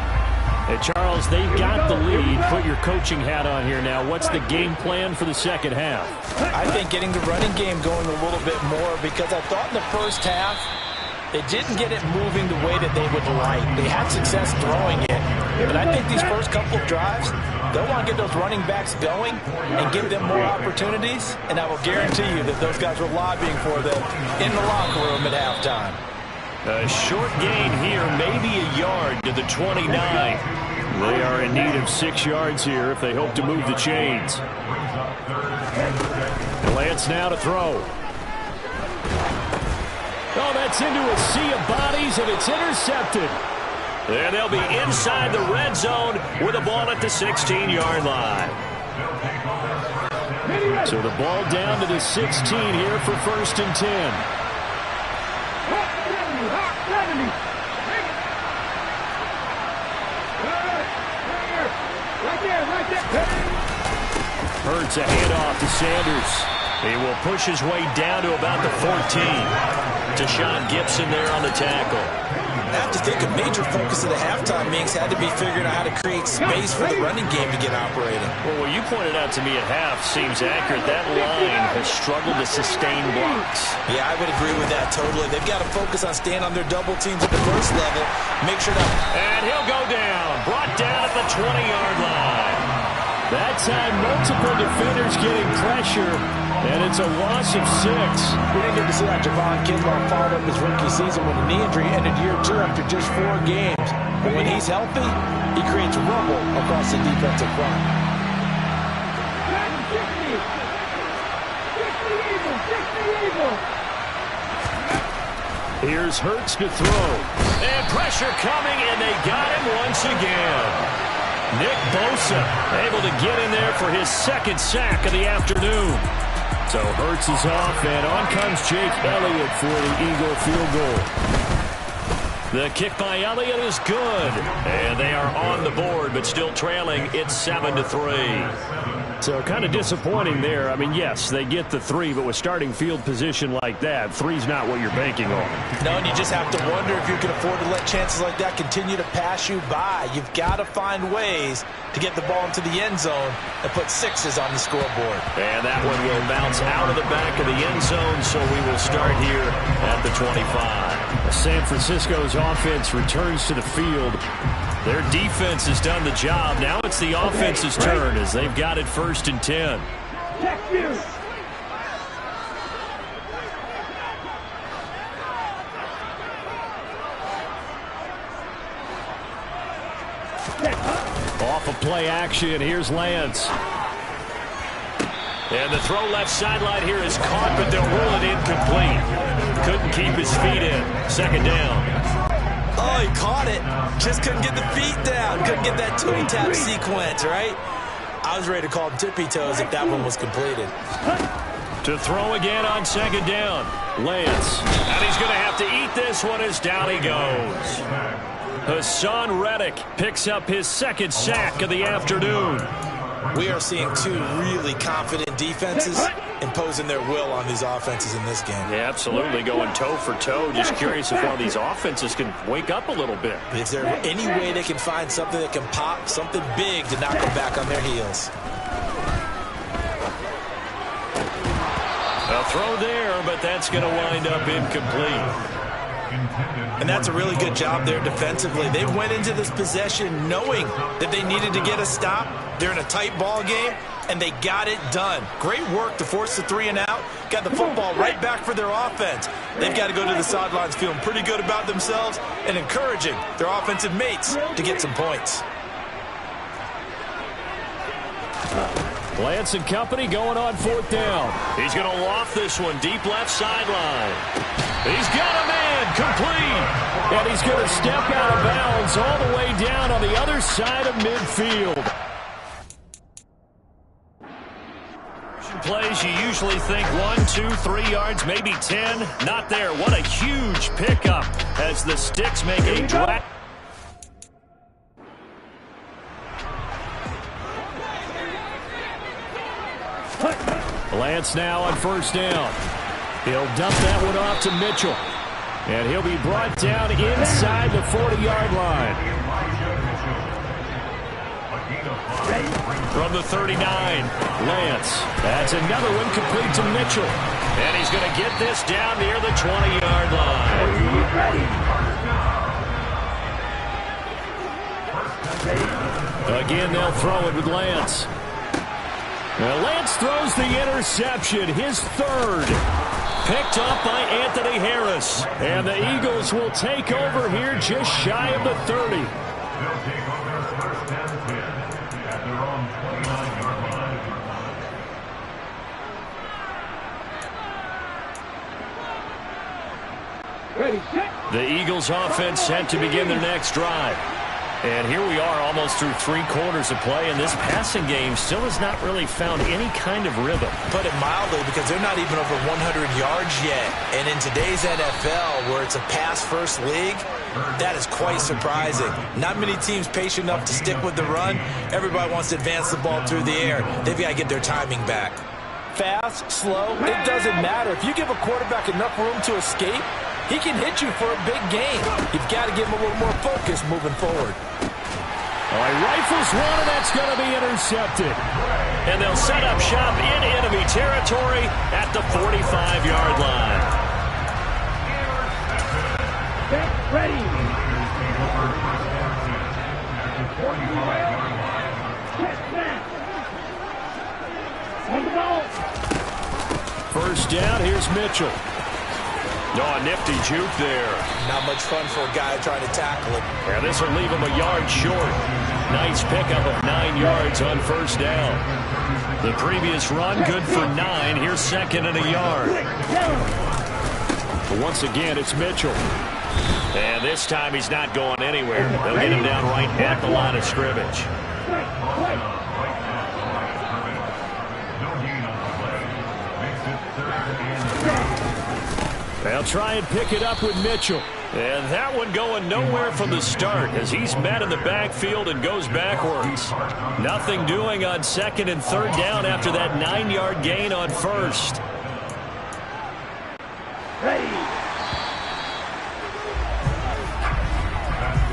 And Charles, they've got the lead. Put your coaching hat on here now. What's the game plan for the second half? I think getting the running game going a little bit more, because I thought in the first half they didn't get it moving the way that they would like. They had success throwing it, but I think these first couple of drives, they'll want to get those running backs going and give them more opportunities, and I will guarantee you that those guys were lobbying for them in the locker room at halftime. A short gain here, maybe a yard to the 29. They are in need of 6 yards here if they hope to move the chains. Lance now to throw. Oh, that's into a sea of bodies, and it's intercepted. And they'll be inside the red zone with a ball at the 16-yard line. So the ball down to the 16 here for 1st and 10. Hurts a handoff to Sanders. He will push his way down to about the 14. Deshaun Gibson there on the tackle. I have to think a major focus of the halftime meetings had to be figuring out how to create space for the running game to get operating. Well, what you pointed out to me at half seems accurate. That line has struggled to sustain blocks. Yeah, I would agree with that totally. They've got to focus on staying on their double teams at the first level. Make sure that... And he'll go down. Brought down at the 20-yard line. That time, multiple defenders getting pressure. And it's a loss of 6. We didn't get to see how Javon Kinlaw followed up his rookie season with a knee injury, ended year 2 after just 4 games. But when he's healthy, he creates rubble across the defensive front. Here's Hurts to throw. And pressure coming, and they got him once again. Nick Bosa able to get in there for his 2nd sack of the afternoon. So Hurts is off, and on comes Jake Elliott for the Eagle field goal. The kick by Elliott is good, and they are on the board, but still trailing. It's 7-3. So kind of disappointing there. I mean, yes, they get the 3, but with starting field position like that, 3's not what you're banking on. No, and you just have to wonder if you can afford to let chances like that continue to pass you by. You've got to find ways to get the ball into the end zone and put 6s on the scoreboard. And that one will bounce out of the back of the end zone, so we will start here at the 25. San Francisco's offense returns to the field. Their defense has done the job. Now it's the offense's turn as they've got it 1st and 10. Off of play action, here's Lance. And the throw left sideline here is caught, but they'll rule it incomplete. Couldn't keep his feet in. 2nd down. Oh, he caught it. Just couldn't get the feet down. Couldn't get that toe tap sequence, right? I was ready to call him tippy toes if that one was completed. To throw again on 2nd down. Lance. And he's going to have to eat this one as down he goes. Hassan Reddick picks up his 2nd sack of the afternoon. We are seeing 2 really confident defenses imposing their will on these offenses in this game. Yeah, absolutely. Going toe for toe. Just curious if one of these offenses can wake up a little bit. Is there any way they can find something that can pop, something big to knock them back on their heels? A throw there, but that's going to wind up incomplete. And that's a really good job there defensively. They went into this possession knowing that they needed to get a stop. They're in a tight ball game, and they got it done. Great work to force the 3 and out. Got the football right back for their offense. They've got to go to the sidelines feeling pretty good about themselves and encouraging their offensive mates to get some points. Lance and company going on 4th down. He's going to loft this one deep left sideline. He's got a man complete. And he's going to step out of bounds all the way down on the other side of midfield. plays, you usually think 1, 2, 3 yards, maybe 10. Not there. What a huge pickup as the Sticks make a drag. Lance now on first down. He'll dump that one off to Mitchell. And he'll be brought down inside the 40-yard line. From the 39, Lance. That's another one complete to Mitchell. And he's going to get this down near the 20-yard line. Again, they'll throw it with Lance. Now Lance throws the interception, his third. Picked up by Anthony Harris. And the Eagles will take over here just shy of the 30. The Eagles offense set to begin their next drive. And here we are almost through 3 quarters of play, and this passing game still has not really found any kind of rhythm. Put it mildly, because they're not even over 100 yards yet. And in today's NFL, where it's a pass-first league, that is quite surprising. Not many teams patient enough to stick with the run. Everybody wants to advance the ball through the air. They've got to get their timing back. Fast, slow, it doesn't matter. If you give a quarterback enough room to escape, he can hit you for a big gain. You've got to give him a little more focus moving forward. He rifles one, and that's going to be intercepted. And they'll set up shop in enemy territory at the 45-yard line. Ready. First down, here's Mitchell. Oh, a nifty juke there. Not much fun for a guy trying to tackle him. And this will leave him a yard short. Nice pickup of 9 yards on first down. The previous run, good for 9. Here's second and a yard. But once again, it's Mitchell. And this time he's not going anywhere. They'll get him down right at the line of scrimmage. They'll try and pick it up with Mitchell. And that one going nowhere from the start as he's met in the backfield and goes backwards. Nothing doing on second and third down after that 9-yard gain on first.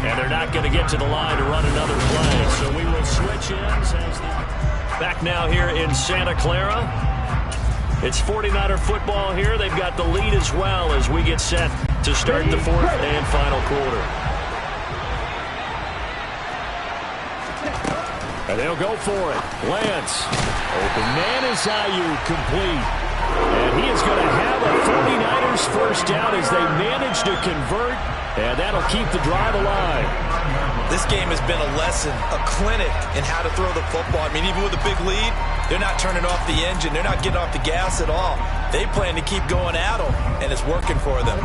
And they're not going to get to the line to run another play. So we will switch ends. Back now here in Santa Clara. It's 49er football here. They've got the lead as well as we get set to start the fourth and final quarter. And they'll go for it. Lance. Open man is Ayuk, complete. And he is going to have a 49ers first down as they manage to convert. And that'll keep the drive alive. This game has been a lesson, a clinic in how to throw the football. I mean, even with a big lead, they're not turning off the engine. They're not getting off the gas at all. They plan to keep going at them, and it's working for them.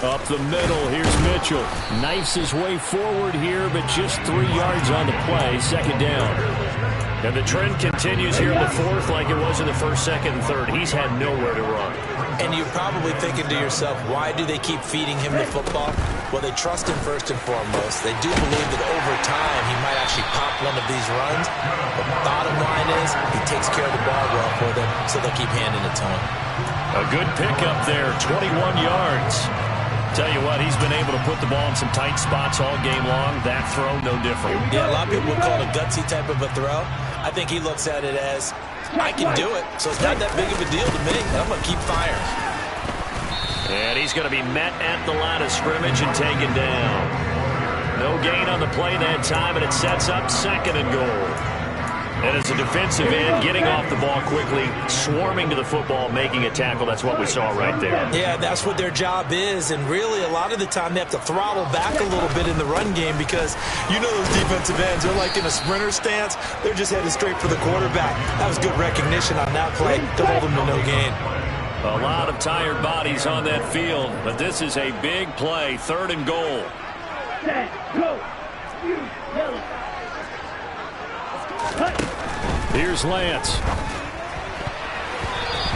Up the middle, here's Mitchell. Knifes his way forward here, but just 3 yards on the play, second down. And the trend continues here in the fourth like it was in the first, second, and third. He's had nowhere to run. And you're probably thinking to yourself, why do they keep feeding him the football? Well, they trust him first and foremost. They do believe that over time he might actually pop one of these runs. But the bottom line is he takes care of the ball well for them, so they'll keep handing it to him. A good pickup there, 21 yards. Tell you what, he's been able to put the ball in some tight spots all game long. That throw, no different. Yeah, a lot of people would call it a gutsy type of a throw. I think he looks at it as, I can do it, so it's not that big of a deal to me. I'm going to keep firing. And he's going to be met at the line of scrimmage and taken down. No gain on the play that time, and it sets up second and goal. And as a defensive end, getting off the ball quickly, swarming to the football, making a tackle. That's what we saw right there. Yeah, that's what their job is. And really, a lot of the time, they have to throttle back a little bit in the run game because you know those defensive ends, they're like in a sprinter stance. They're just headed straight for the quarterback. That was good recognition on that play to hold them to no gain. A lot of tired bodies on that field, but this is a big play, third and goal. Set. Go. You. Yellow. Cut. Here's Lance.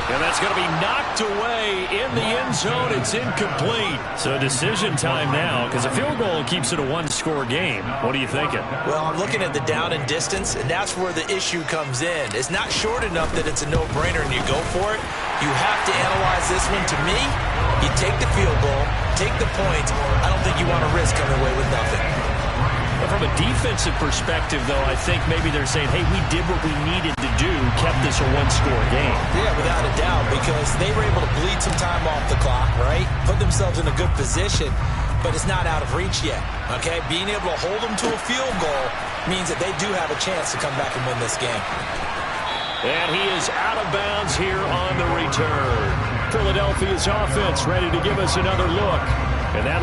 And that's going to be knocked away in the end zone. It's incomplete. So decision time now, because a field goal keeps it a one-score game. What are you thinking? Well, I'm looking at the down and distance, and that's where the issue comes in. It's not short enough that it's a no-brainer and you go for it. You have to analyze this one. To me, you take the field goal, take the points. I don't think you want to risk coming away with nothing. But from a defensive perspective, though, I think maybe they're saying, hey, we did what we needed to do, kept this a one-score game. Yeah, without a doubt, because they were able to bleed some time off the clock, right? Put themselves in a good position, but it's not out of reach yet, okay? Being able to hold them to a field goal means that they do have a chance to come back and win this game. And he is out of bounds here on the return. Philadelphia's offense ready to give us another look. And that